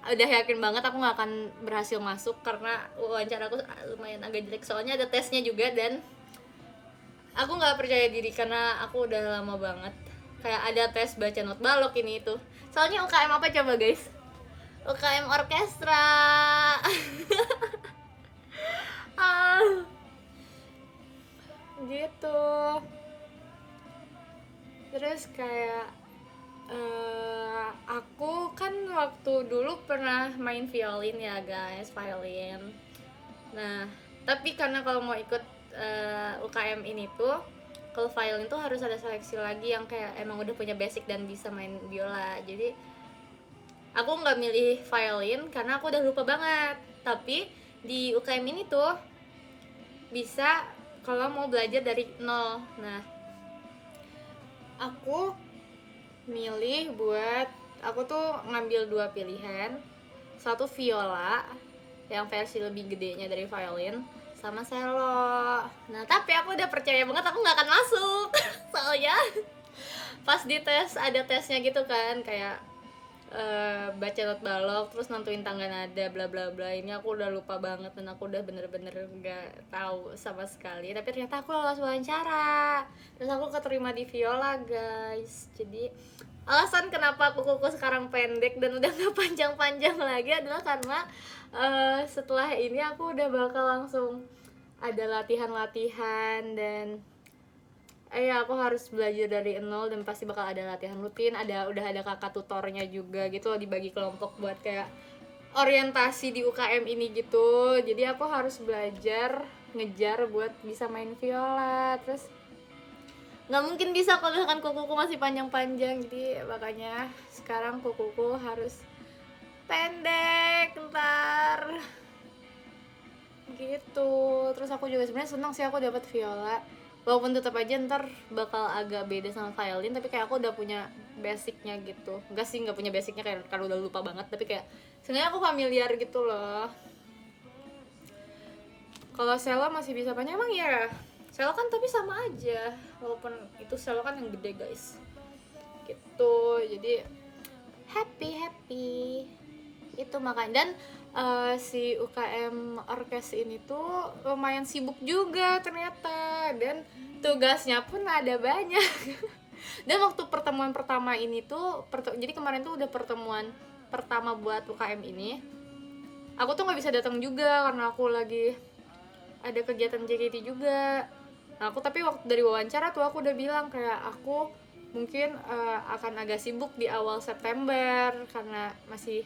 A: udah yakin banget aku nggak akan berhasil masuk karena wawancara aku lumayan agak jelek, soalnya ada tesnya juga dan aku nggak percaya diri karena aku udah lama banget kayak ada tes baca not balok ini itu. Soalnya UKM apa coba guys? UKM orkestra. Gitu. Terus kayak aku kan waktu dulu pernah main violin ya guys, violin. Nah, tapi karena kalau mau ikut UKM ini tuh, kalau violin tuh harus ada seleksi lagi yang kayak emang udah punya basic dan bisa main biola. Jadi aku nggak milih violin karena aku udah lupa banget. Tapi di UKM ini tuh bisa kalau mau belajar dari nol. Nah, aku milih aku tuh ngambil 2 pilihan. Satu viola yang versi lebih gedenya dari violin, sama cello. Nah, tapi aku udah percaya banget aku nggak akan masuk. Soalnya pas di tes ada tesnya gitu kan, kayak baca not balok terus nentuin tangga nada bla bla bla. Ini aku udah lupa banget dan aku udah bener-bener nggak tahu sama sekali. Tapi ternyata aku lolos wawancara, terus aku keterima di viola guys. Jadi alasan kenapa kuku sekarang pendek dan udah nggak panjang-panjang lagi adalah karena setelah ini aku udah bakal langsung ada latihan-latihan dan aku harus belajar dari nol dan pasti bakal ada latihan rutin. Udah ada kakak tutornya juga gitu loh, dibagi kelompok buat kayak orientasi di UKM ini gitu. Jadi aku harus belajar ngejar buat bisa main viola. Terus nggak mungkin bisa kalau misalkan kukuku masih panjang-panjang, jadi makanya sekarang kukuku harus pendek ntar gitu. Terus aku juga sebenarnya senang sih aku dapat viola, walaupun tetap aja ntar bakal agak beda sama violin, tapi kayak aku udah punya basicnya gitu. Enggak sih, nggak punya basicnya kayak kalau udah lupa banget, tapi kayak sebenarnya aku familiar gitu loh. Kalau cello masih bisa panjang, emang ya cello kan tapi sama aja, walaupun itu cello kan yang gede guys gitu. Jadi happy itu makanya. Dan si UKM orkes ini tuh lumayan sibuk juga ternyata, dan tugasnya pun ada banyak. Dan waktu pertemuan pertama ini tuh jadi kemarin tuh udah pertemuan pertama buat UKM ini, aku tuh nggak bisa datang juga karena aku lagi ada kegiatan JKT juga. Nah, tapi waktu dari wawancara tuh aku udah bilang kayak aku mungkin akan agak sibuk di awal September karena masih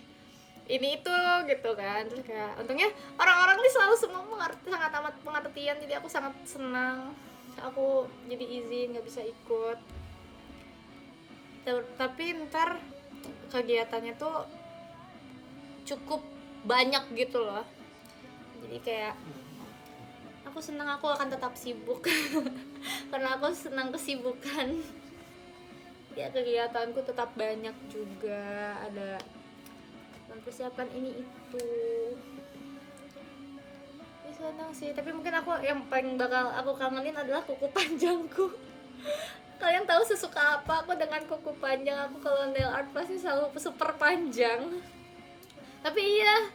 A: ini itu gitu kan. Terus kayak untungnya orang-orang ini selalu semua sangat amat pengertian, jadi aku sangat senang. Aku jadi izin nggak bisa ikut. Tapi ntar kegiatannya tuh cukup banyak gitu loh, jadi kayak aku senang, aku akan tetap sibuk karena aku senang kesibukan. Ya kegiatanku tetap banyak juga, ada mempersiapkan ini itu. Ya senang sih, tapi mungkin aku yang paling bakal aku kangenin adalah kuku panjangku. Kalian tahu sesuka apa aku dengan kuku panjang. Aku kalau nail art pasti selalu super panjang. Tapi iya,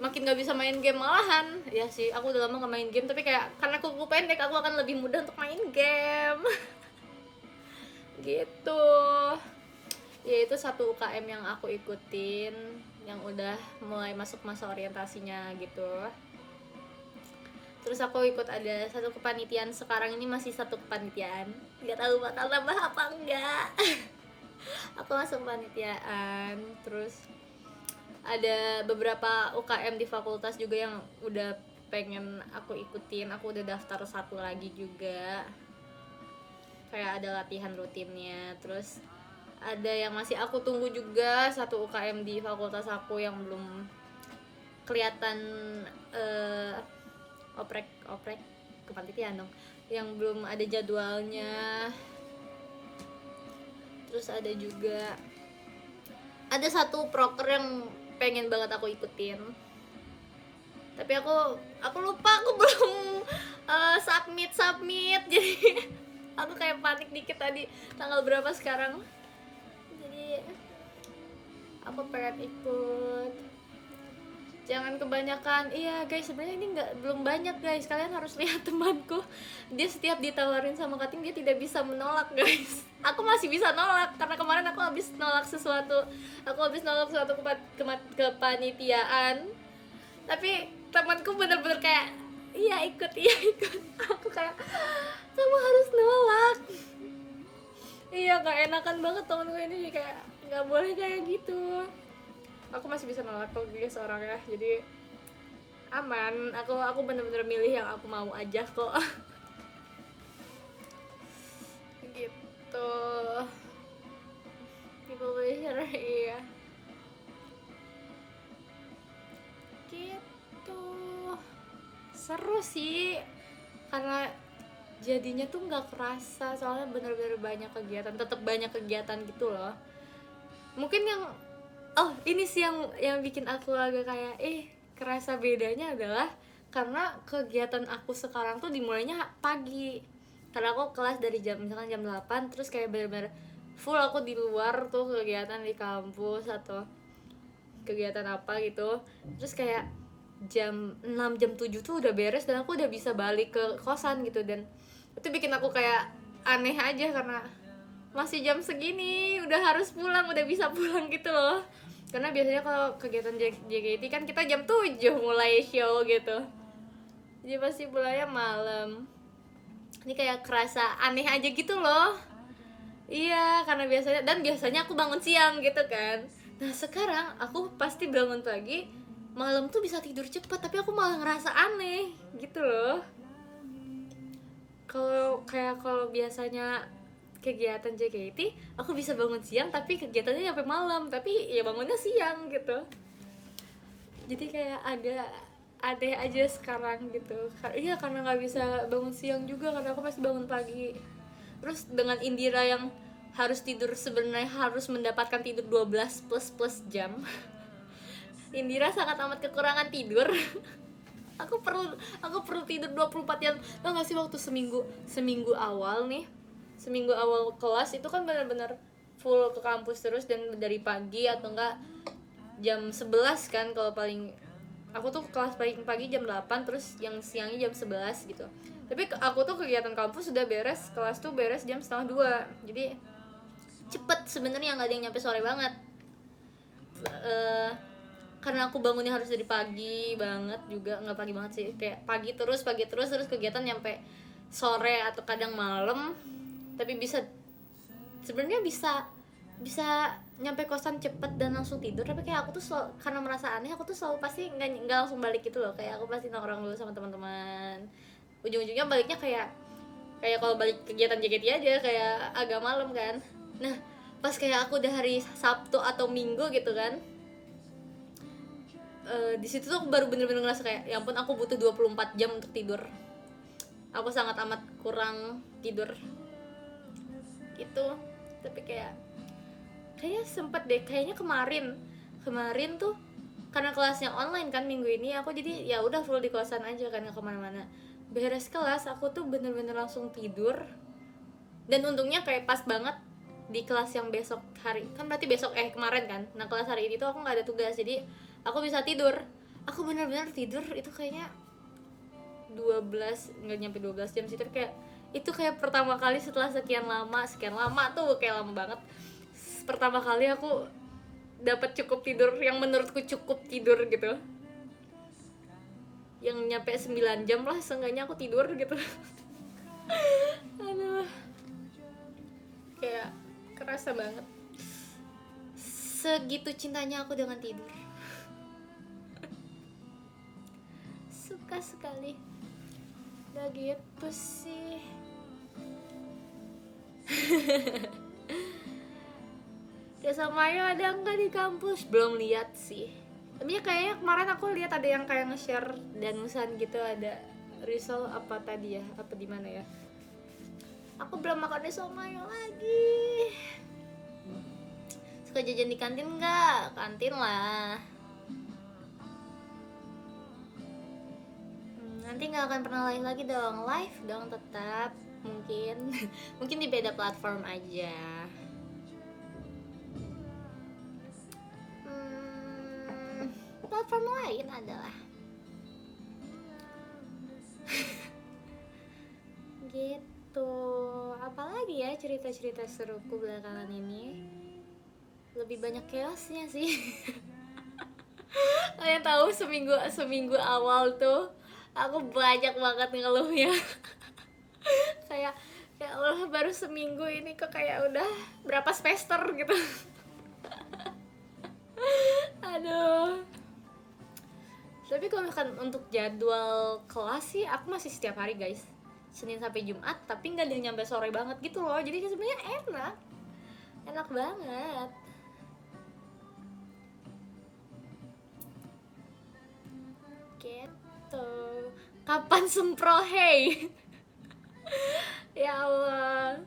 A: makin gak bisa main game malahan. Ya sih, aku udah lama gak main game, tapi kayak karena kuku pendek aku akan lebih mudah untuk main game. Gitu. Ya itu satu UKM yang aku ikutin, yang udah mulai masuk masa orientasinya gitu. Terus aku ikut ada satu kepanitiaan, sekarang ini masih satu kepanitiaan, nggak tahu bakal nambah apa enggak. Aku masuk kepanitiaan. Terus ada beberapa UKM di fakultas juga yang udah pengen aku ikutin, aku udah daftar satu lagi juga, kayak ada latihan rutinnya. Terus ada yang masih aku tunggu juga, satu UKM di fakultas aku yang belum kelihatan oprek kepanitiaan dong, yang belum ada jadwalnya. Terus ada juga ada satu proker yang pengen banget aku ikutin, tapi aku lupa, aku belum submit jadi aku kayak panik dikit tadi, tanggal berapa sekarang, jadi aku pengen ikut. Jangan kebanyakan. Iya guys, sebenarnya ini belum banyak guys, kalian harus lihat temanku, dia setiap ditawarin sama cutting dia tidak bisa menolak guys. Aku masih bisa nolak karena kemarin aku habis nolak suatu kepanitiaan, tapi temanku bener-bener kayak iya ikut. Aku kayak kamu harus nolak. Iya, gak enakan banget temenku ini, kayak nggak boleh kayak gitu. Aku masih bisa nolak kalau dia seorang ya, jadi aman. Aku bener-bener milih yang aku mau aja kok. Gitu. People pleasure, iya. Gitu. Seru sih, karena jadinya tuh nggak kerasa, soalnya bener-bener banyak kegiatan, tetap banyak kegiatan gitu loh. Mungkin yang ini sih yang bikin aku agak kayak kerasa bedanya adalah karena kegiatan aku sekarang tuh dimulainya pagi, karena aku kelas dari misalkan jam 8, terus kayak bener-bener full aku di luar tuh, kegiatan di kampus atau kegiatan apa gitu. Terus kayak jam 6, jam 7 tuh udah beres dan aku udah bisa balik ke kosan gitu, dan itu bikin aku kayak aneh aja karena masih jam segini udah harus pulang, udah bisa pulang gitu loh. Karena biasanya kalau kegiatan JKT kan kita jam 7 mulai show gitu, jadi pasti pulangnya malam. Ini kayak kerasa aneh aja gitu loh. Iya, karena biasanya aku bangun siang gitu kan. Nah sekarang aku pasti bangun pagi, malam tuh bisa tidur cepat, tapi aku malah ngerasa aneh gitu loh. Kalau biasanya kegiatan JKT aku bisa bangun siang tapi kegiatannya sampai malam, tapi ya bangunnya siang gitu. Jadi kayak ada aja sekarang gitu. Iya, karena nggak bisa bangun siang juga karena aku masih bangun pagi. Terus dengan Indira yang harus tidur, sebenarnya harus mendapatkan tidur 12 plus jam. Indira sangat amat kekurangan tidur. aku perlu tidur 24 jam. Tau gak sih, waktu seminggu awal kelas itu kan benar-benar full ke kampus terus, dan dari pagi atau enggak jam 11 kan kalau paling. Aku tuh kelas paling pagi jam 8, terus yang siangnya jam 11 gitu. Tapi aku tuh kegiatan kampus sudah beres, kelas tuh beres jam 1:30. Jadi cepet sebenarnya, nggak ada yang nyampe sore banget. Karena aku bangunnya harus dari pagi banget juga, nggak pagi banget sih, kayak pagi terus kegiatan nyampe sore atau kadang malam. Tapi sebenarnya bisa nyampe kosan cepet dan langsung tidur, tapi kayak aku tuh selalu, karena merasa aneh, aku tuh selalu pasti nggak langsung balik gitu loh. Kayak aku pasti nongkrong dulu sama teman-teman, ujung-ujungnya baliknya kayak kalau balik kegiatan JKT aja, kayak agak malam kan. Nah pas kayak aku udah hari Sabtu atau Minggu gitu kan, di situ tuh aku baru bener-bener ngerasa kayak ya ampun aku butuh 24 jam untuk tidur. Aku sangat amat kurang tidur gitu. Tapi kayaknya sempet deh, kayaknya kemarin tuh karena kelasnya online kan minggu ini, aku jadi ya udah full di kosan aja kan, nggak kemana-mana. Beres kelas aku tuh bener-bener langsung tidur, dan untungnya kayak pas banget di kelas yang besok hari kan, berarti besok kemarin kan, nah kelas hari ini tuh aku nggak ada tugas jadi aku bisa tidur. Aku bener-bener tidur itu kayaknya 12, nggak nyampe 12 jam sih, tapi kayak itu kayak pertama kali setelah sekian lama tuh, kayak lama banget pertama kali aku dapat cukup tidur yang menurutku cukup tidur gitu, yang nyampe 9 jam lah seenggaknya aku tidur gitu. Aduh, kayak kerasa banget segitu cintanya aku dengan tidur. Suka sekali. Udah gitu sih. Desa Maya ada nggak di kampus? Belum lihat sih. Tapi ya kayaknya kemarin aku lihat ada yang kayak nge-share danusan gitu, ada Rizal apa tadi ya? Apa di mana ya? Aku belum makan Desa Maya lagi. Suka jajan di kantin nggak? Kantin lah. Nanti nggak akan pernah live lagi dong. Live dong tetap. Mungkin di beda platform aja. Platform lain adalah gitu. Apalagi ya cerita-cerita seruku belakangan ini, lebih banyak chaosnya sih. Kalian tahu seminggu awal tuh aku banyak banget ngeluhnya. kayak ya Allah, baru seminggu ini kok kayak udah berapa semester gitu. Aduh. Tapi kalau misalkan untuk jadwal kelas sih aku masih setiap hari guys, Senin sampai Jumat, tapi nggak nyampe sore banget gitu loh, jadi sebenarnya enak banget gitu. Kapan sempro hey? Ya Allah.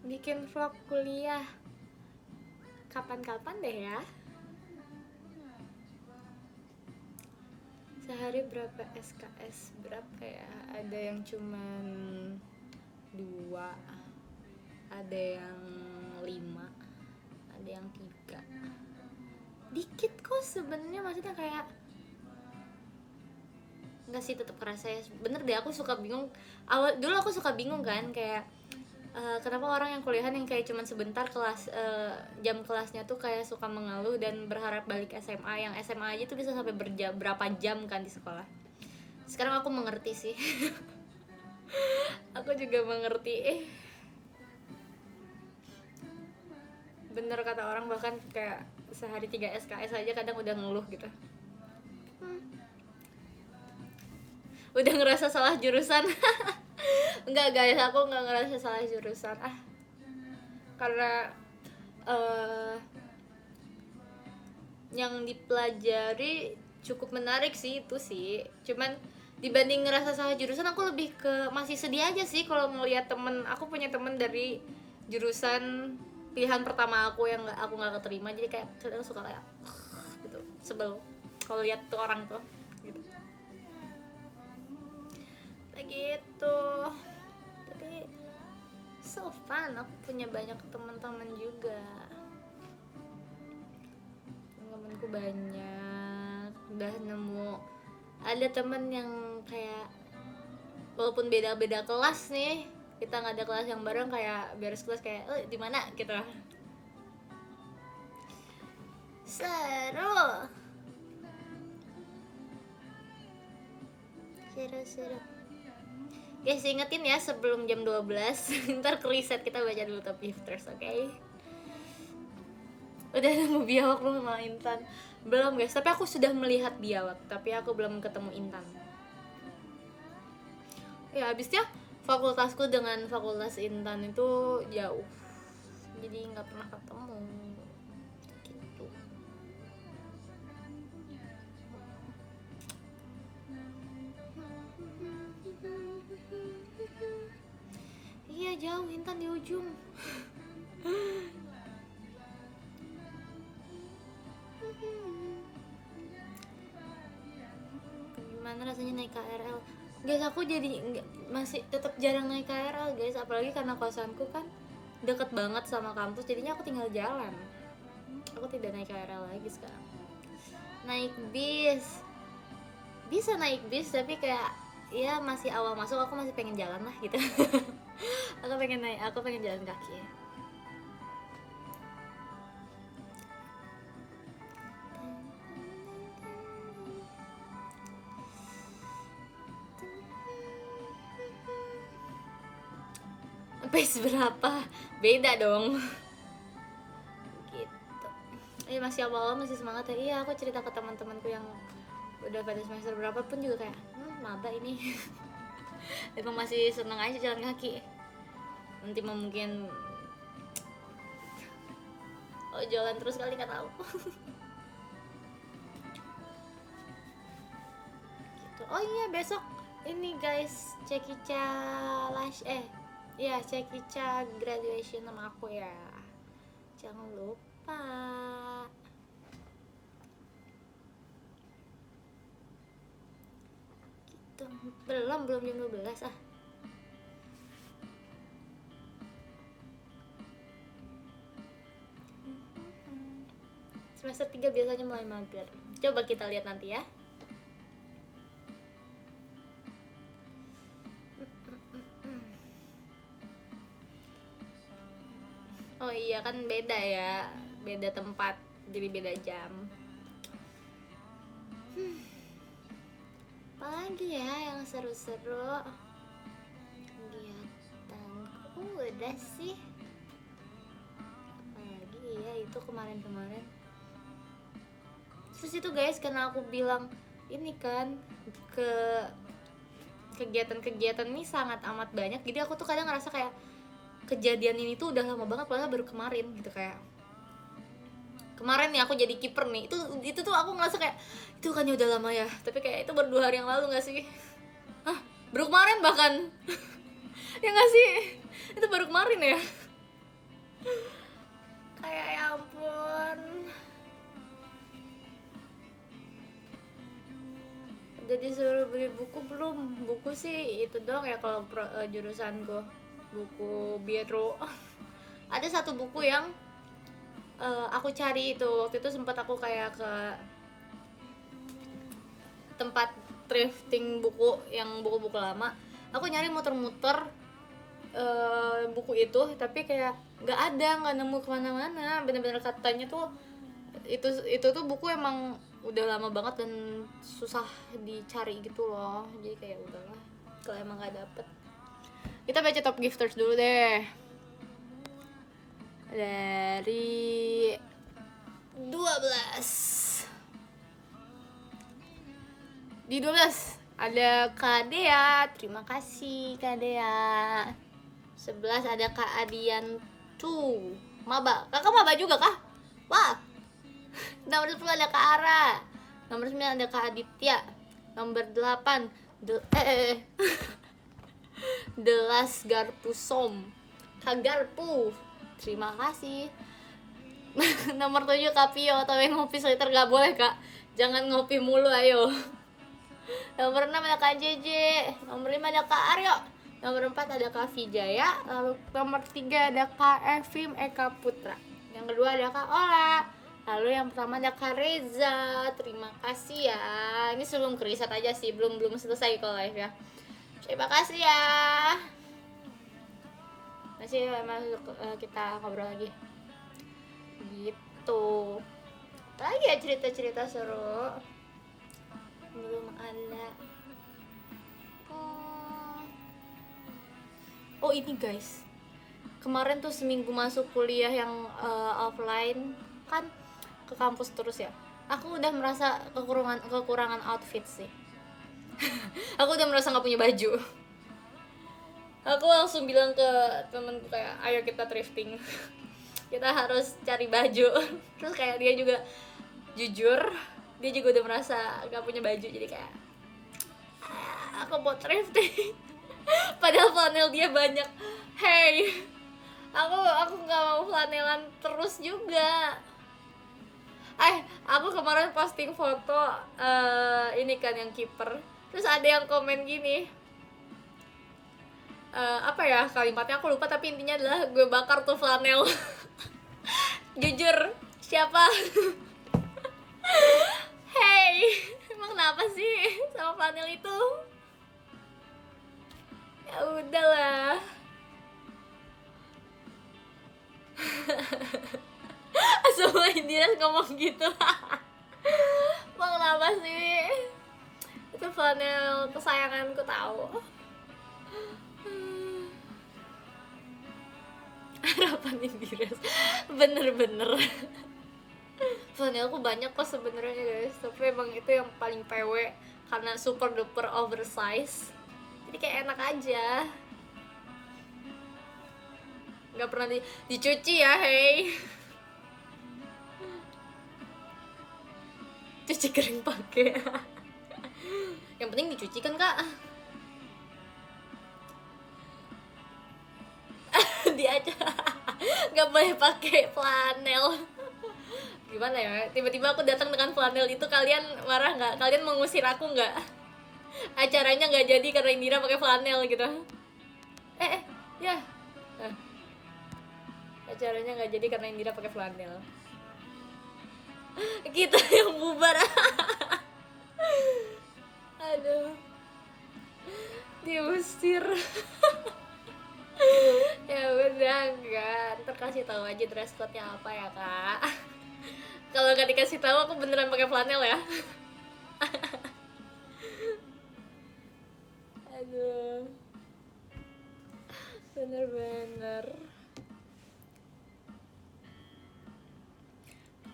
A: Bikin vlog kuliah kapan-kapan deh ya. Sehari berapa SKS? Berapa ya? Ada yang cuman 2, ada yang 5, ada yang 3. Dikit kok sebenarnya, maksudnya kayak enggak sih, tetap kerasa ya. Bener deh, aku suka bingung. Dulu aku suka bingung kan, kayak kenapa orang yang kuliahan yang kayak cuman sebentar kelas, jam kelasnya tuh kayak suka mengeluh dan berharap balik SMA, yang SMA aja tuh bisa sampai berapa jam kan di sekolah. Sekarang aku mengerti sih. Aku juga mengerti. Bener kata orang, bahkan kayak sehari 3 SKS aja kadang udah ngeluh gitu. Udah ngerasa salah jurusan. Enggak guys, aku nggak ngerasa salah jurusan karena yang dipelajari cukup menarik sih, itu sih. Cuman dibanding ngerasa salah jurusan, aku lebih ke masih sedih aja sih kalau ngelihat temen. Aku punya temen dari jurusan pilihan pertama aku yang aku nggak keterima, jadi kayak kadang suka kayak gitu, sebel kalau lihat tuh orang tuh gitu. Gitu. Tapi so fun, aku punya banyak teman-teman juga. Temenku banyak, udah nemu. Ada temen yang kayak walaupun beda-beda kelas nih, kita nggak ada kelas yang bareng, kayak beres kelas kayak di mana gitu. Seru. Guys, ingetin ya sebelum jam 12. Ntar ke reset kita baca dulu top gifters, oke? Udah nemu biawak belum sama Intan? Belum guys, tapi aku sudah melihat biawak, tapi aku belum ketemu Intan. Ya habisnya fakultasku dengan fakultas Intan itu jauh, jadi nggak pernah ketemu gitu. Iya jauh, Intan di ujung. Gimana rasanya naik KRL? Guys, aku jadi masih tetap jarang naik KRL guys, apalagi karena kosanku kan deket banget sama kampus, jadinya aku tinggal jalan. Aku tidak naik KRL lagi sekarang. Naik bis, bisa naik bis tapi kayak ya masih awal masuk, aku masih pengen jalan lah gitu. aku pengen jalan kaki ya. Pace berapa? Beda dong. Gitu. Masih awal-awal masih semangat ya. Iya, aku cerita ke teman-temanku yang udah pada semester berapa pun juga kayak maba ini. Emang masih seneng aja jalan kaki. Nanti mungkin jalan terus kali, nggak tahu. Gitu. Oh iya, besok ini guys, Cekica Cekica graduation sama aku ya, jangan lupa. Gitu. belum jam 12 ah. Semester 3 biasanya mulai mager, coba kita lihat nanti ya. Oh iya kan beda ya, beda tempat, jadi beda jam. Apalagi ya yang seru-seru kegiatanku udah sih. Apalagi ya itu kemarin. Terus itu guys, karena aku bilang ini kan kegiatan-kegiatan ini sangat amat banyak, jadi aku tuh kadang ngerasa kayak kejadian ini tuh udah lama banget, padahal baru kemarin gitu. Kayak kemarin nih aku jadi kiper nih, itu tuh aku ngerasa kayak itu kan udah lama ya, tapi kayak itu baru 2 hari yang lalu nggak sih? Baru kemarin bahkan. Ya nggak sih, itu baru kemarin ya. Kayak ya ampun. Jadi suruh beli buku belum? Buku sih itu dong ya kalau jurusanku, buku biero. Ada satu buku yang aku cari itu, waktu itu sempat aku kayak ke tempat thrifting buku yang buku-buku lama, aku nyari muter-muter buku itu, tapi kayak nggak nemu kemana-mana. Bener-bener katanya tuh itu tuh buku emang udah lama banget dan susah dicari gitu loh, jadi kayak udahlah kalau emang nggak dapet. Kita baca top gifters dulu deh. Dari 12. Di 12 ada Kak Dea, terima kasih Kak Dea. 11 ada Kak Adian tuh, maba. Kakak maba juga kah? Wah. Nomor 10 ada Kak Ara. Nomor 9 ada Kak Aditya. Nomor 8 The Last Garpusom, Kak Garpu, terima kasih. Nomor 7 Kak Pio, tapi ngopi seliter gak boleh kak, jangan ngopi mulu ayo. Nomor 6 ada Kak JJ. Nomor 5 ada Kak Aryo. Nomor 4 ada Kak Vijaya. Lalu nomor 3 ada Kak Evim Eka Putra. Yang kedua ada Kak Ola. Lalu yang pertama ada Kak Reza. Terima kasih ya. Ini sebelum keriset aja sih, belum selesai kalau live ya. Terima kasih ya. Masih masuk, kita ngobrol lagi. Gitu. Lagi ya cerita-cerita seru. Belum ada. Oh ini guys, kemarin tuh seminggu masuk kuliah yang offline kan, ke kampus terus ya, aku udah merasa kekurangan outfit sih. Aku udah merasa nggak punya baju. Aku langsung bilang ke temenku kayak ayo kita thrifting. Kita harus cari baju. Terus kayak dia juga jujur, dia juga udah merasa gak punya baju, jadi kayak aku mau thrifting. Padahal flanel dia banyak. Hey, aku nggak mau flanelan terus juga. Aku kemarin posting foto ini kan yang kiper, terus ada yang komen gini, apa ya kalimatnya aku lupa, tapi intinya adalah gue bakar tuh flanel. Jujur, siapa? Hey, emang kenapa sih sama flanel itu? Ya udahlah. Semua Indira ngomong gitu. Mau kenapa sih? Itu flanel kesayanganku tahu. Harapan Indira bener-bener. Flanelku banyak kok sebenarnya guys, tapi emang itu yang paling PW karena super duper oversize. Jadi kayak enak aja. Nggak pernah dicuci ya, hey. Cuci kering pakai. Yang penting dicuci kan kak. Dia aja nggak boleh pakai flanel. Gimana ya, tiba-tiba aku datang dengan flanel itu, kalian marah nggak? Kalian mengusir aku nggak? Acaranya nggak jadi karena Indira pakai flanel gitu. Ya acaranya nggak jadi karena Indira pakai flanel. Kita yang bubar. Aduh, diusir. Ya udah, enggak, ntar kasih tahu aja dress code-nya apa ya kak. Kalau nggak dikasih tahu aku beneran pakai flanel ya. Aduh, bener-bener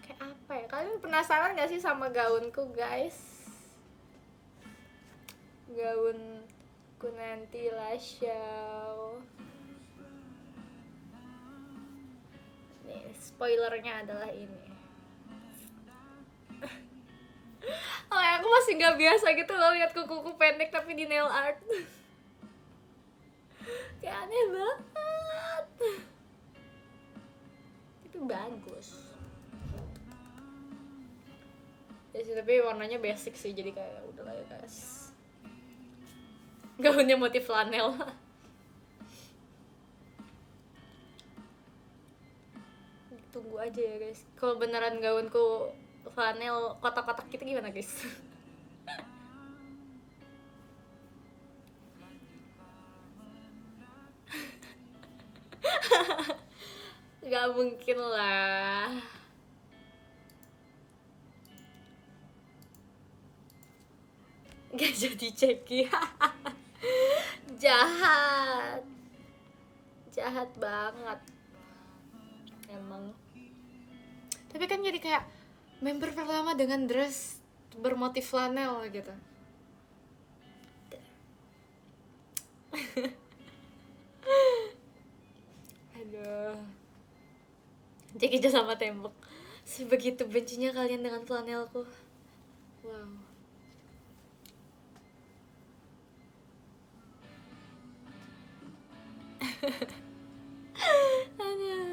A: kayak apa ya? Kalian penasaran nggak sih sama gaunku guys? Gaunku nanti lah show. Nih, spoilernya adalah ini. Oh, aku masih nggak biasa gitu loh lihat kuku pendek tapi di nail art. Kayak aneh banget. Itu bagus. Ya sih, tapi warnanya basic sih, jadi kayak udah lah ya guys. Gaunnya motif flanel. Tunggu aja ya guys, kalau beneran gaunku flanel kotak-kotak gitu gimana guys? Gak mungkin lah. Gak jadi ceki. Jahat banget emang. Tapi kan jadi kayak member pertama dengan dress bermotif flanel gitu. Aduh, Jeki sama tembok. Sebegitu bencinya kalian dengan flanelku. Wow. Aduh.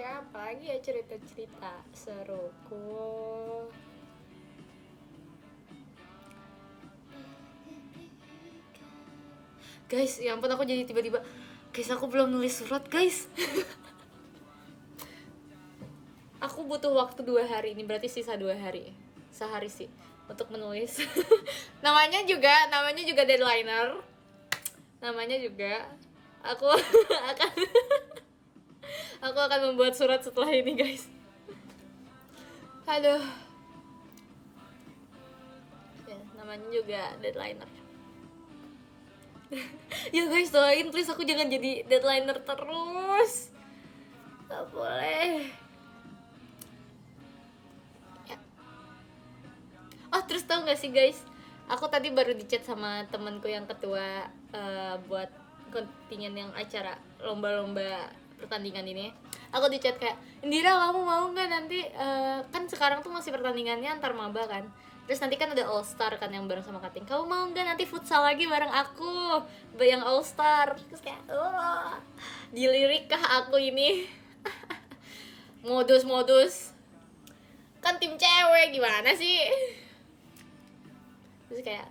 A: Apalagi ya cerita-cerita seruku. Guys, ya ampun, aku jadi tiba-tiba, guys, aku belum nulis surat guys. Aku butuh waktu 2 hari, ini berarti sisa 2 hari, sehari sih untuk menulis. namanya juga deadliner, namanya juga aku akan membuat surat setelah ini guys. Aduh, ya, namanya juga deadliner. Ya guys, doain please aku jangan jadi deadliner terus, gak boleh. Oh terus tau gak sih guys, aku tadi baru di chat sama temanku yang ketua buat kontingen yang acara lomba-lomba pertandingan ini. Aku di chat kayak, Indira kamu mau nggak nanti kan sekarang tuh masih pertandingannya antar maba kan, terus nanti kan ada all star kan yang bareng sama Kating, kamu mau nggak nanti futsal lagi bareng aku yang all star. Terus kayak dilirik kah aku ini. modus kan tim cewek gimana sih. Terus kayak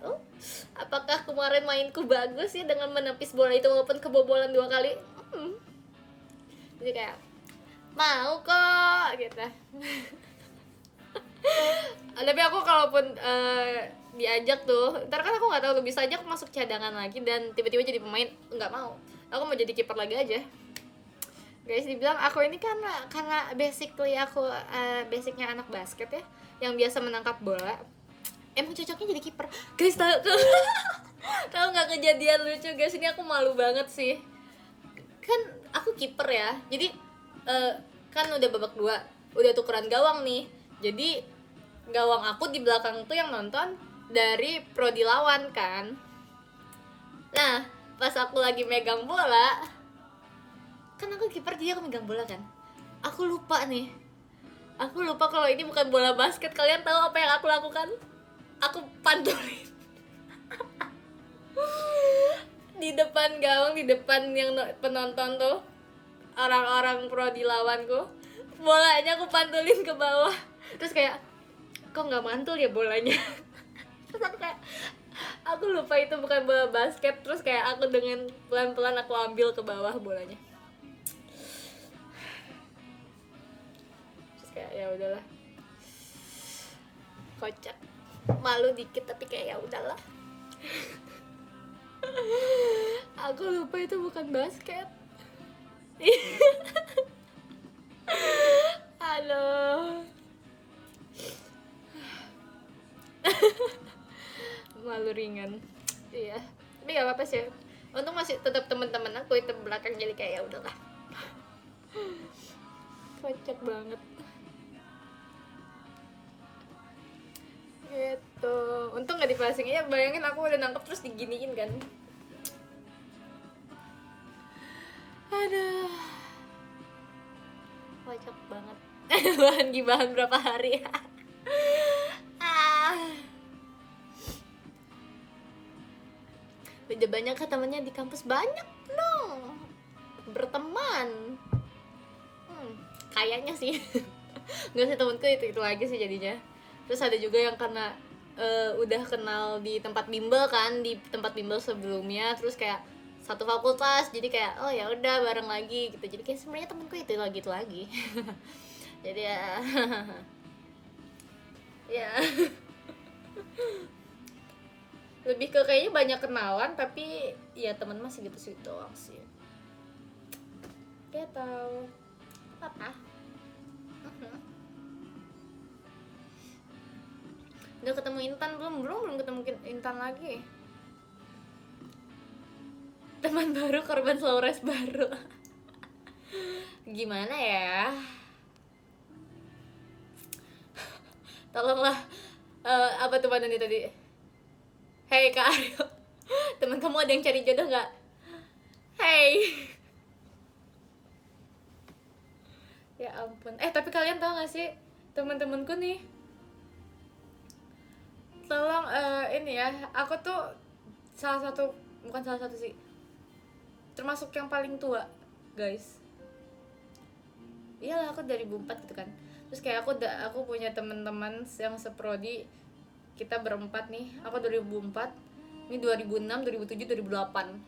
A: apakah kemarin mainku bagus ya dengan menepis bola itu walaupun kebobolan 2 kali. Jadi kayak mau kok gitu. Tapi aku kalaupun diajak tuh, ntar kan aku nggak tahu tuh, bisa aja aku masuk cadangan lagi dan tiba-tiba jadi pemain, nggak mau. Aku mau jadi kiper lagi aja. Guys, dibilang aku ini karena basically aku basicnya anak basket ya, yang biasa menangkap bola. Emang cocoknya jadi kiper. Guys, tahu nggak kejadian lucu guys, ini aku malu banget sih. Kan aku kiper ya, jadi kan udah babak 2, udah tukeran gawang nih. Jadi gawang aku di belakang tuh yang nonton dari prodi lawan kan. Nah, pas aku lagi megang bola, kan aku kiper jadi aku megang bola kan. Aku lupa kalau ini bukan bola basket. Kalian tahu apa yang aku lakukan? Aku pantulin di depan gawang, di depan yang penonton tuh, orang-orang prodi lawanku. Bolanya aku pantulin ke bawah. Terus kayak, kok nggak mantul ya bolanya? Terus aku kayak, aku lupa itu bukan bola basket. Terus kayak aku dengan pelan-pelan aku ambil ke bawah bolanya. Terus kayak ya udahlah, kocak, malu dikit tapi kayak ya udahlah. Aku lupa itu bukan basket. Halo. Malu ringan. Iya, tapi gak apa-apa sih, untung masih tetap teman-teman aku itu belakang, jadi kayak ya udahlah. Kocak banget gitu. Untung gak dipasing ya, bayangin aku udah nangkep terus diginiin kan. Aduh, kocak banget. Bahan gibahan berapa hari. Udah banyak kan temennya di kampus? Banyak dong, berteman. Kayaknya sih. Nggak sih, temenku itu lagi sih jadinya. Terus ada juga yang karena udah kenal di tempat bimbel kan, di tempat bimbel sebelumnya, terus kayak satu fakultas, jadi kayak oh ya udah bareng lagi gitu. Jadi kayak sebenarnya temenku itu lagi. Jadi ya ya lebih ke kayaknya banyak kenalan tapi ya teman masih gitu doang sih. Dia tahu apa? Udah ketemu Intan belum ketemu Intan lagi. Teman baru, korban Flores baru. Gimana ya? Tolonglah. Apa tuh Pak Dani tadi? Hei Kak Aryo, teman kamu ada yang cari jodoh nggak? Hei. Ya ampun. Tapi kalian tahu nggak sih, teman-temanku nih, tolong ini ya, aku tuh bukan salah satu sih, termasuk yang paling tua guys. Iyalah, aku 2004 gitu kan. Terus kayak aku punya teman-teman yang seprodi, kita berempat nih. Aku 2004, ini 2006, 2007, 2008.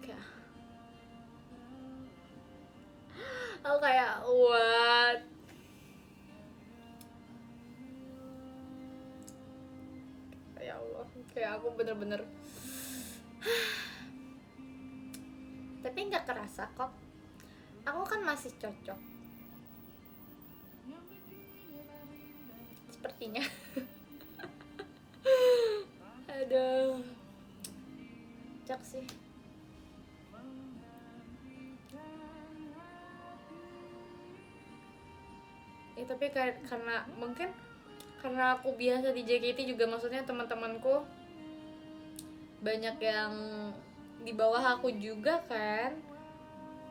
A: Kayak aku kayak what? Ya Allah, kayak aku bener-bener tapi nggak kerasa kok, aku kan masih cocok sepertinya. Aduh, cocok sih. Tapi karena mungkin karena aku biasa di JKT juga, maksudnya teman-temanku banyak yang di bawah aku juga kan,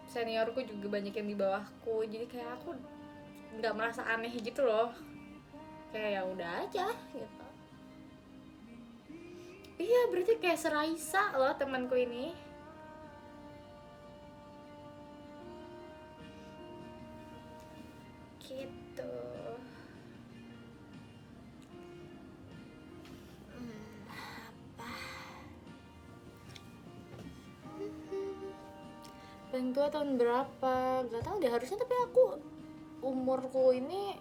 A: seniorku juga banyak yang di bawahku, jadi kayak aku nggak merasa aneh gitu loh, kayak ya udah aja gitu. Iya, berarti kayak Seraisa loh temanku ini. Gitu. Apa? Paling tua tahun berapa? Gak tau deh, harusnya, tapi aku umurku ini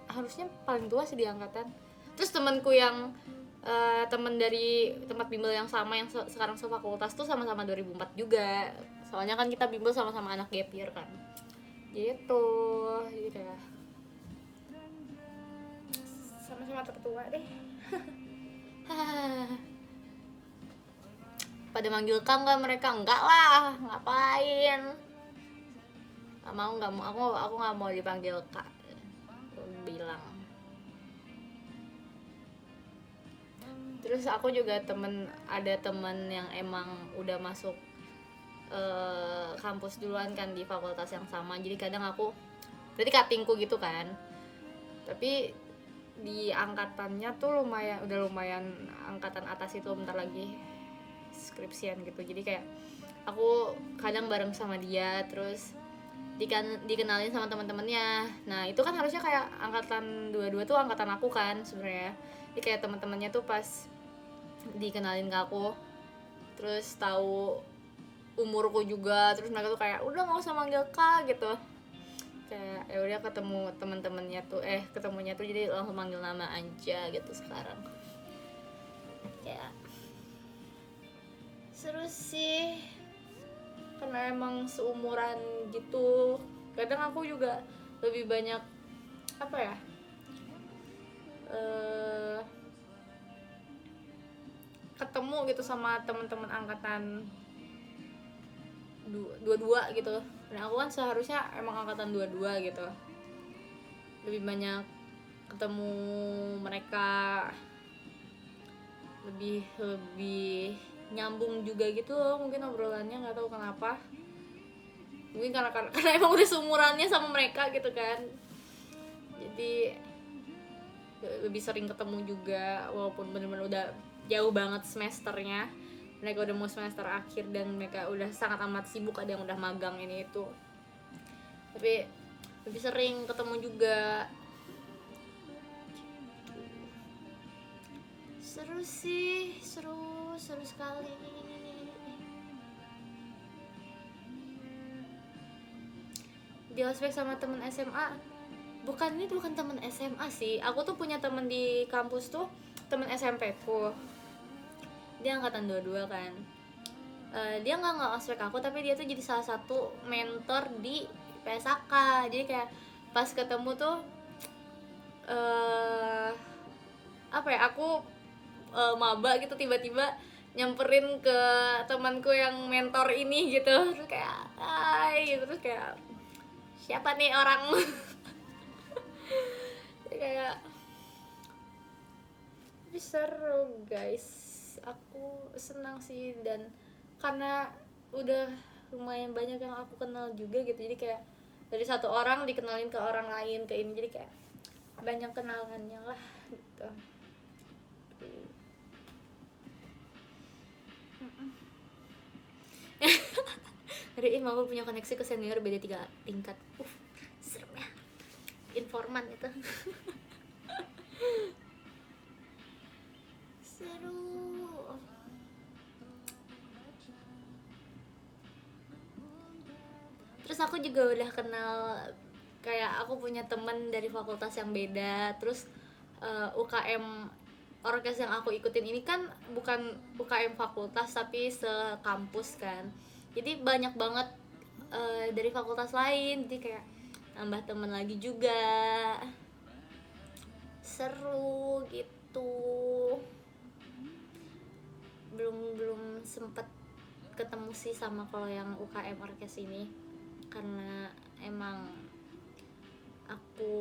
A: harusnya paling tua sih di angkatan. Terus temanku yang teman dari tempat bimbel yang sama, yang sekarang sefakultas tuh sama-sama 2004 juga. Soalnya kan kita bimbel sama-sama anak gap year kan. Gitu. Jadi kayak sama-sama tertua deh. Pada manggil Kang gak mereka? Enggak lah, ngapain? Gak mau, aku gak mau dipanggil Kak, bilang. Terus aku juga ada temen yang emang udah masuk kampus duluan kan, di fakultas yang sama, jadi kadang aku berarti cuttingku gitu kan, tapi di angkatannya tuh udah lumayan angkatan atas itu, bentar lagi skripsian gitu, jadi kayak aku kadang bareng sama dia, terus dikenalin sama teman-temannya. Nah itu kan harusnya kayak angkatan 22 tuh angkatan aku kan sebenarnya, jadi kayak teman-temannya tuh pas dikenalin ke aku, terus tahu umurku juga, terus mereka tuh kayak udah nggak usah manggil Kak gitu, kayak ya udah ketemu teman-temannya tuh ketemunya tuh jadi langsung manggil nama aja gitu sekarang. Kayak seru sih karena emang seumuran gitu. Kadang aku juga lebih banyak apa ya, ketemu gitu sama teman-teman angkatan 22 gitu. Nah aku kan seharusnya emang angkatan 22 gitu, lebih banyak ketemu mereka, lebih nyambung juga gitu loh, mungkin obrolannya, nggak tahu kenapa, mungkin karena emang udah seumurannya sama mereka gitu kan, jadi lebih sering ketemu juga, walaupun bener-bener udah jauh banget semesternya, mereka udah mau semester akhir dan mereka udah sangat amat sibuk, ada yang udah magang ini itu, tapi lebih sering ketemu juga. Seru sih, seru sekali. Di ospek sama temen SMA, bukan temen SMA sih, aku tuh punya temen di kampus tuh, temen SMP ku, dia angkatan 22 kan. Dia nggak ospek aku, tapi dia tuh jadi salah satu mentor di PSAK, jadi kayak pas ketemu tuh apa ya, aku maba gitu, tiba-tiba nyamperin ke temanku yang mentor ini gitu, terus kayak hai gitu, terus kayak siapa nih orang. Kayak seru guys, aku senang sih, dan karena udah lumayan banyak yang aku kenal juga gitu, jadi kayak dari satu orang dikenalin ke orang lain ke ini, jadi kayak banyak kenalannya lah gitu. Hari ini mama punya koneksi ke senior beda 3 tingkat. Serem ya, informan itu. Seru. Terus aku juga udah kenal, kayak aku punya temen dari fakultas yang beda, terus UKM orkes yang aku ikutin ini kan bukan UKM fakultas tapi sekampus kan, jadi banyak banget dari fakultas lain, jadi kayak nambah temen lagi juga, seru gitu. Belum sempet ketemu sih sama kalau yang UKM orkes ini, karena emang aku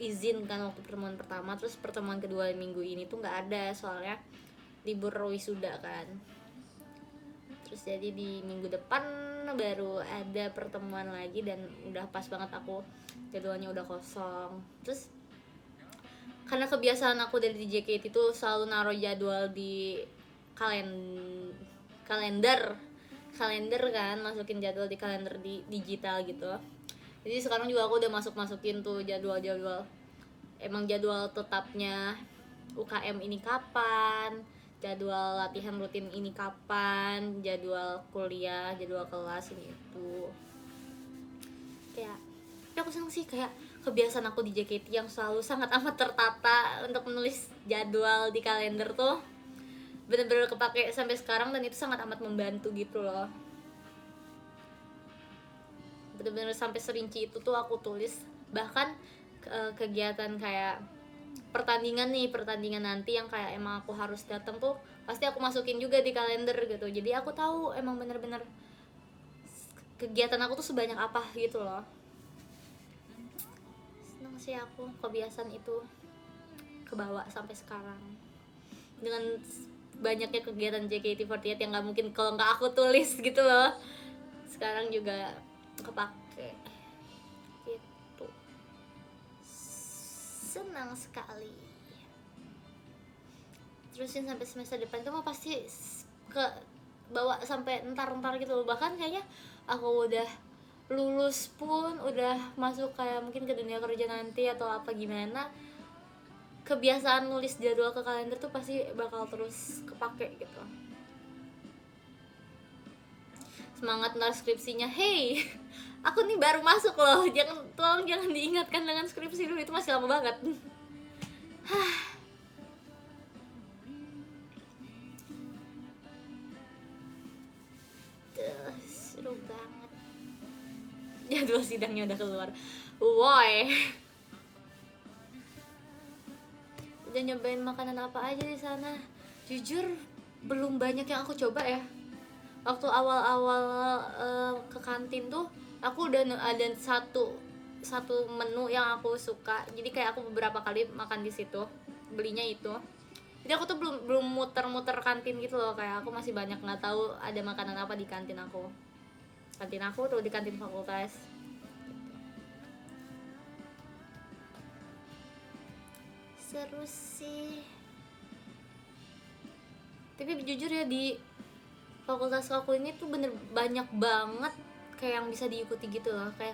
A: izin kan waktu pertemuan pertama, terus pertemuan kedua minggu ini tuh nggak ada soalnya libur wisuda kan. Terus jadi di minggu depan baru ada pertemuan lagi dan udah pas banget, aku jadwalnya udah kosong. Terus karena kebiasaan aku dari di JKT itu selalu naruh jadwal di kalender kan, masukin jadwal di kalender di digital gitu. Jadi sekarang juga aku udah masukin tuh jadwal emang jadwal tetapnya UKM ini kapan, jadwal latihan rutin ini kapan, jadwal kuliah, jadwal kelas ini itu. Kayak tapi aku seneng sih, kayak kebiasaan aku di JKT yang selalu sangat amat tertata untuk menulis jadwal di kalender tuh bener-bener kepake sampai sekarang, dan itu sangat amat membantu gitu loh. Bener-bener sampai serinci itu tuh aku tulis. Bahkan kegiatan kayak pertandingan nanti yang kayak emang aku harus datang tuh pasti aku masukin juga di kalender gitu. Jadi aku tahu emang bener-bener kegiatan aku tuh sebanyak apa gitu loh. Seneng sih aku kebiasaan itu kebawa sampai sekarang dengan banyaknya kegiatan JKT48 yang nggak mungkin kalau nggak aku tulis gitu loh. Sekarang juga kepake gitu. Senang sekali. Terusin sampai semester depan tuh mah pasti ke bawa sampai entar gitu loh. Bahkan kayaknya aku udah lulus pun, udah masuk kayak mungkin ke dunia kerja nanti atau apa gimana, kebiasaan nulis jadwal ke kalender tuh pasti bakal terus kepake gitu. Semangat ntar skripsinya, hey aku nih baru masuk loh, tolong jangan diingatkan dengan skripsi dulu, itu masih lama banget. Tuh, seru banget. Jadwal sidangnya udah keluar, woi. Udah nyobain makanan apa aja di sana? Jujur belum banyak yang aku coba ya. Waktu awal-awal ke kantin tuh aku udah ada satu menu yang aku suka. Jadi kayak aku beberapa kali makan di situ, belinya itu. Jadi aku tuh belum muter-muter kantin gitu loh, kayak aku masih banyak nggak tahu ada makanan apa di kantin aku. Kantin aku tuh di kantin fakultas. Seru sih. Tapi jujur ya di fakultas aku ini tuh bener banyak banget kayak yang bisa diikuti gitu loh. Kayak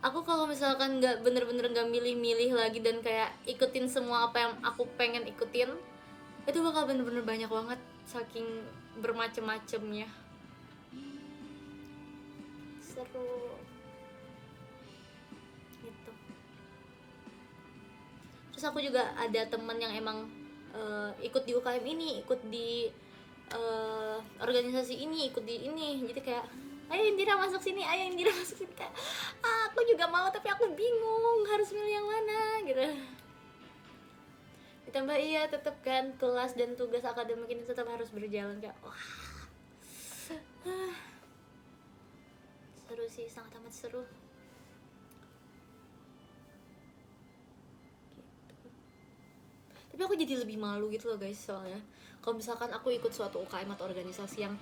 A: aku kalau misalkan nggak bener-bener nggak milih-milih lagi dan kayak ikutin semua apa yang aku pengen ikutin, itu bakal bener-bener banyak banget saking bermacem-macemnya. Seru gitu. Terus aku juga ada temen yang emang ikut di UKM ini, ikut di organisasi ini, ikut di ini. Jadi kayak ayo Indira masuk sini, ayo Indira masuk sini. Kayak aku juga mau tapi aku bingung harus milih yang mana gitu. Ditambah iya tetap kan kelas dan tugas akademik ini tetap harus berjalan, kayak wah. Seru sih, sangat amat seru. Tapi aku jadi lebih malu gitu loh guys, soalnya kalau misalkan aku ikut suatu UKM atau organisasi yang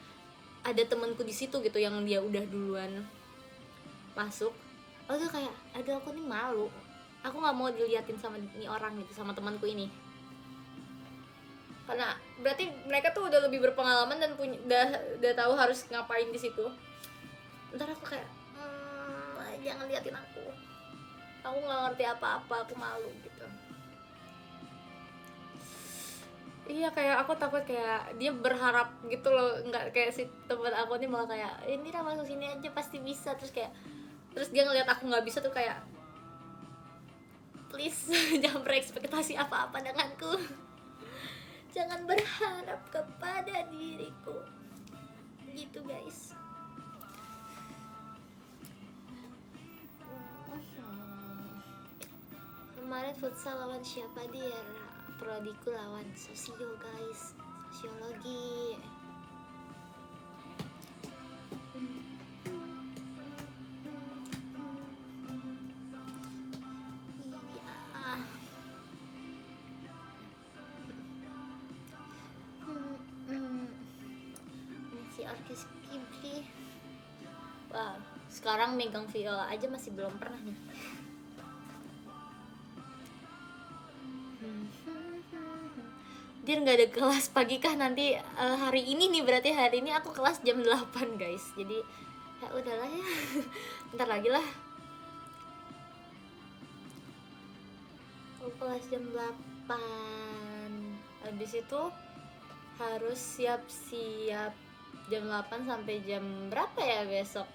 A: ada temanku di situ gitu yang dia udah duluan masuk, aku tuh kayak aduh aku nih malu, aku nggak mau diliatin sama ini orang gitu, sama temanku ini, karena berarti mereka tuh udah lebih berpengalaman dan udah tahu harus ngapain di situ. Ntar aku kayak jangan liatin aku nggak ngerti apa-apa, aku malu gitu. Iya, kayak aku takut kayak dia berharap gitu loh, nggak kayak si teman aku nih malah kayak ini lah masuk sini aja pasti bisa, terus dia ngeliat aku nggak bisa tuh kayak please jangan berekspektasi apa-apa denganku, jangan berharap kepada diriku gitu guys. Kemarin futsal lawan siapa dia? Prodiku lawan sosio guys, sosiologi. Iya. artis Ghibli. Wah, sekarang megang viola aja masih belum pernah nih. Dia nggak ada kelas pagi kah nanti hari ini nih, berarti hari ini aku kelas jam 8 guys. Jadi ya udahlah ya. Bentar lagi lah. Aku kelas jam 8. Habis itu harus siap-siap jam 8 sampai jam berapa ya besok?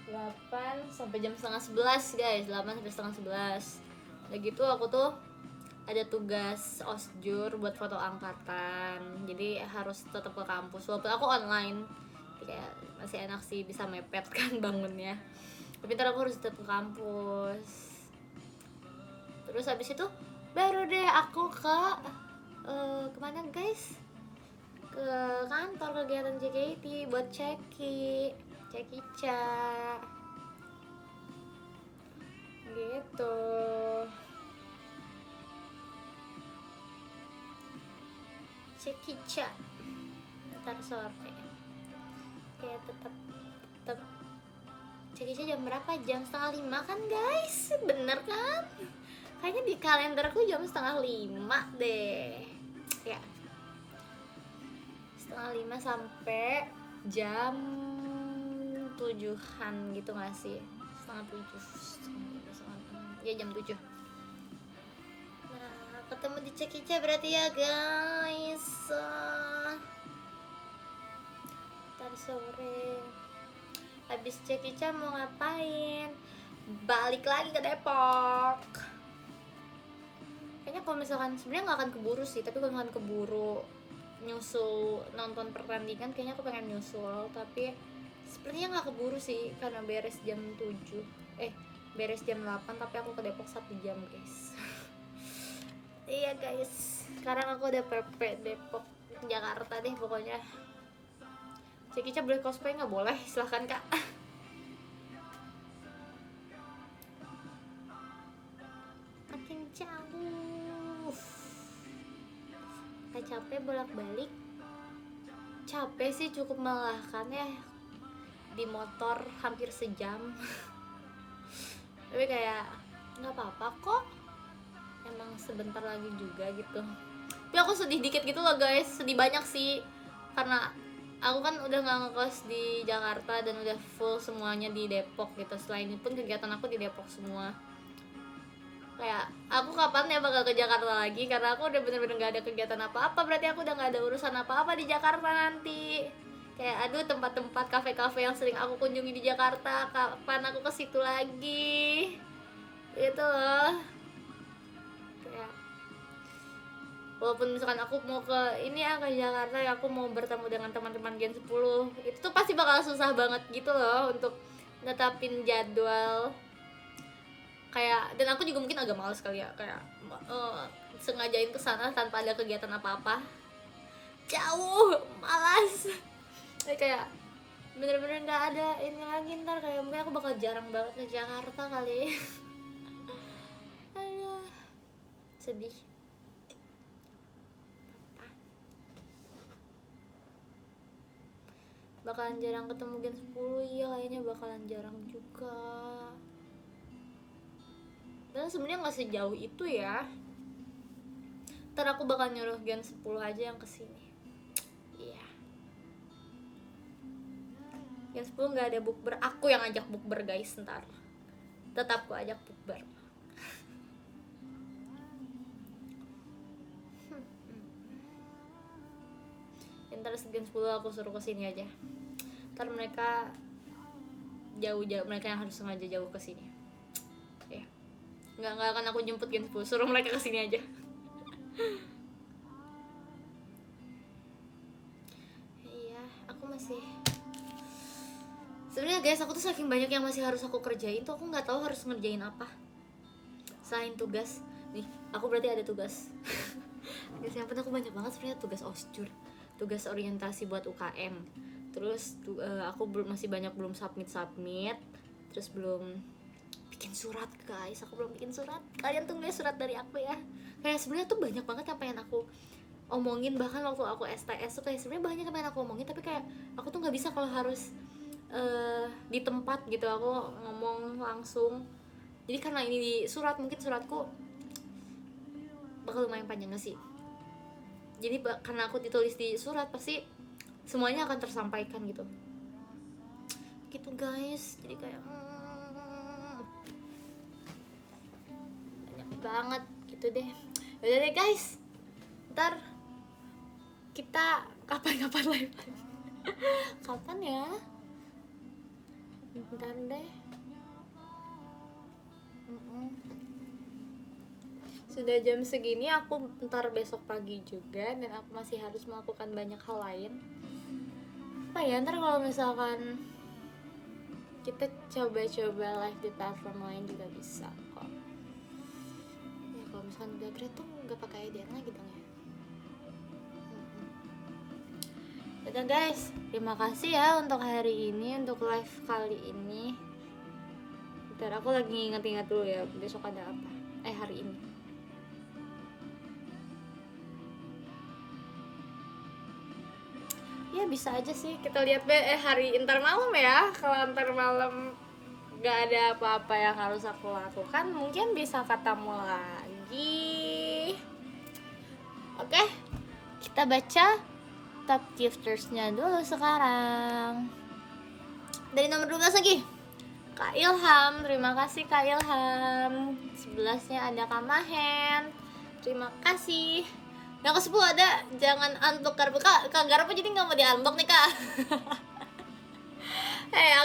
A: 8 sampai jam setengah 11 guys. 8 sampai setengah 11. Udah gitu aku tuh ada tugas osjur buat foto angkatan, jadi harus tetap ke kampus walaupun aku online. Jadi kayak masih enak sih, bisa mepet kan bangunnya, tapi ntar aku harus tetap ke kampus. Terus habis itu baru deh aku ke kemana guys, ke kantor kegiatan JKT buat Cekica gitu. Cekica ntar sore kayak tetap Cekica jam berapa? Jam setengah 5 kan guys, bener kan? Kayaknya di kalenderku jam setengah 5 deh ya, setengah 5 sampai jam 7-an gitu gak sih? Setengah 7 ya, jam 7. Ketemu di Cekica berarti ya guys. Ntar sore habis Cekica mau ngapain? Balik lagi ke Depok. Kayaknya kalau misalkan sebenarnya nggak akan keburu sih, tapi kalau misalkan keburu nyusul nonton pertandingan kayaknya aku pengen nyusul, tapi sepertinya nggak keburu sih karena beres jam 7 beres jam 8, tapi aku ke Depok 1 jam guys. Iya guys, sekarang aku udah PP Depok Jakarta deh pokoknya. Cekica boleh cosplay nggak? Boleh, silahkan kak. Makin jauh, kayak capek bolak-balik. Capek sih, cukup melelahkan ya, di motor hampir sejam. Tapi kayak nggak apa-apa kok, emang sebentar lagi juga gitu. Tapi aku sedih dikit gitu loh guys, sedih banyak sih, karena aku kan udah nggak ngekos di Jakarta dan udah full semuanya di Depok gitu. Selain itu pun kegiatan aku di Depok semua. Kayak aku kapan ya bakal ke Jakarta lagi, karena aku udah bener-bener nggak ada kegiatan apa-apa. Berarti aku udah nggak ada urusan apa-apa di Jakarta nanti. Kayak aduh, tempat-tempat kafe-kafe yang sering aku kunjungi di Jakarta, kapan aku ke situ lagi gitu loh. Walaupun misalkan aku mau ke ini ya, ke Jakarta ya, aku mau bertemu dengan teman-teman Gen 10, itu tuh pasti bakal susah banget gitu loh untuk netapin jadwal. Kayak, dan aku juga mungkin agak males kali ya, kayak sengajain kesana tanpa ada kegiatan apa-apa. Jauh, malas. Kayak bener-bener nggak ada ini lagi, ntar kayak mungkin aku bakal jarang banget ke Jakarta kali. Aduh, sedih. Bakalan jarang ketemu Gen 10, iya kayaknya bakalan jarang juga. Dan sebenarnya nggak sejauh itu ya. Ntar aku bakal nyuruh Gen 10 aja yang kesini. Iya. Gen 10 nggak ada bukber, aku yang ajak bukber guys ntar. Tetap aku ajak bukber. Ntar Gen 10 aku suruh kesini aja. Ntar mereka jauh-jauh, mereka yang harus sengaja jauh kesini. Ya, nggak akan aku jemput Gen 10, suruh mereka kesini aja. Iya, aku masih sebenarnya guys, aku tuh saking banyak yang masih harus aku kerjain tuh, aku nggak tahu harus ngerjain apa selain tugas. Nih, aku berarti ada tugas. Guys, yang penting aku banyak banget sebenarnya, tugas osjur, tugas orientasi buat UKM. Terus aku masih banyak belum submit, terus belum bikin surat guys, aku belum bikin surat. Kalian tunggu ya surat dari aku ya. Kayak sebenarnya tuh banyak banget yang pengen aku omongin. Bahkan waktu aku STS tuh kayak sebenarnya banyak yang pengen aku omongin, tapi kayak aku tuh nggak bisa kalau harus di tempat gitu, aku ngomong langsung. Jadi karena ini di surat, mungkin suratku bakal lumayan panjang gak sih. Jadi karena aku ditulis di surat, pasti semuanya akan tersampaikan gitu guys. Jadi kayak banyak banget gitu deh. Yaudah deh guys, ntar kita kapan-kapan live. Kapan ya? Bentar deh. Sudah jam segini, aku ntar besok pagi juga, dan aku masih harus melakukan banyak hal lain. Apa ya, ntar kalau misalkan kita coba-coba live di platform lain juga bisa kok ya. Kalau misalkan udah grade tuh nggak pakai IDN lagi dong ya. Udah guys, terima kasih ya untuk hari ini, untuk live kali ini. Bentar, aku lagi inget-inget dulu ya besok ada apa. Hari ini ya bisa aja sih, kita lihat hari ntar malam ya. Kalau ntar malam nggak ada apa-apa yang harus aku lakukan, mungkin bisa ketemu lagi. Oke, kita baca top giftersnya dulu sekarang. Dari nomor 12 lagi, Kak Ilham. Terima kasih Kak Ilham. 11-nya ada Kak Mahen. Terima kasih. Yang ke-10 ada jangan unlock Garpu. Kak Garpu jadi nggak mau di-unlock nih Kak.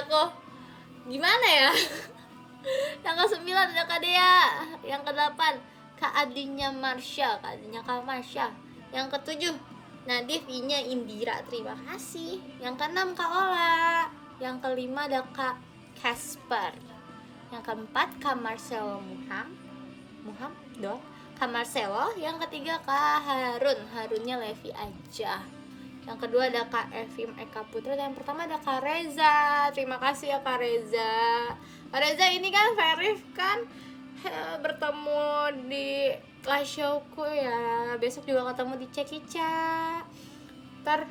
A: Aku gimana ya. Yang ke-9 ada Kak Dea. Yang ke-8 Kak Adinya Marsha. Kak Adinya Kak Marsha. Yang ke-7 Nadif, I-nya Indira. Terima kasih. Yang ke-6 Kak Ola. Yang ke-5 ada Kak Casper. Yang ke-4 Kak Marcelo Muham dong. Kak Marcelo. Yang ke-3 Kak Harunnya Levi aja. Yang kedua ada Kak Evim Eka Putra. Dan yang pertama ada Kak Reza. Terima kasih ya Kak Reza. Kak Reza ini kan Verif kan bertemu di live showku ya. Besok juga ketemu di Cekica. Ntar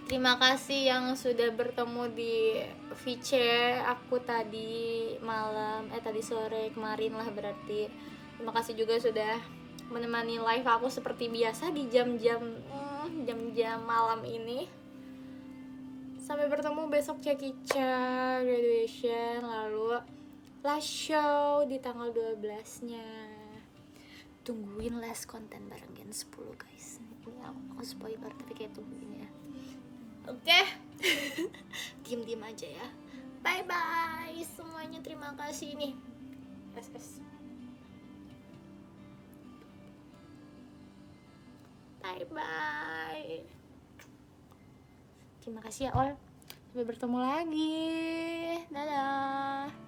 A: terima kasih yang sudah bertemu di VC aku tadi malam, tadi sore kemarin lah berarti. Terima kasih juga sudah menemani live aku seperti biasa di jam-jam malam ini. Sampai bertemu besok Cekica graduation, lalu last show di tanggal 12-nya. Tungguin last konten bareng Gen 10 guys. Ini aku spoiler tapi kayak tungguin ya. Oke. Diem aja ya. Bye bye semuanya, terima kasih nih. SS. Bye bye. Terima kasih ya all. Sampai bertemu lagi. Dadah.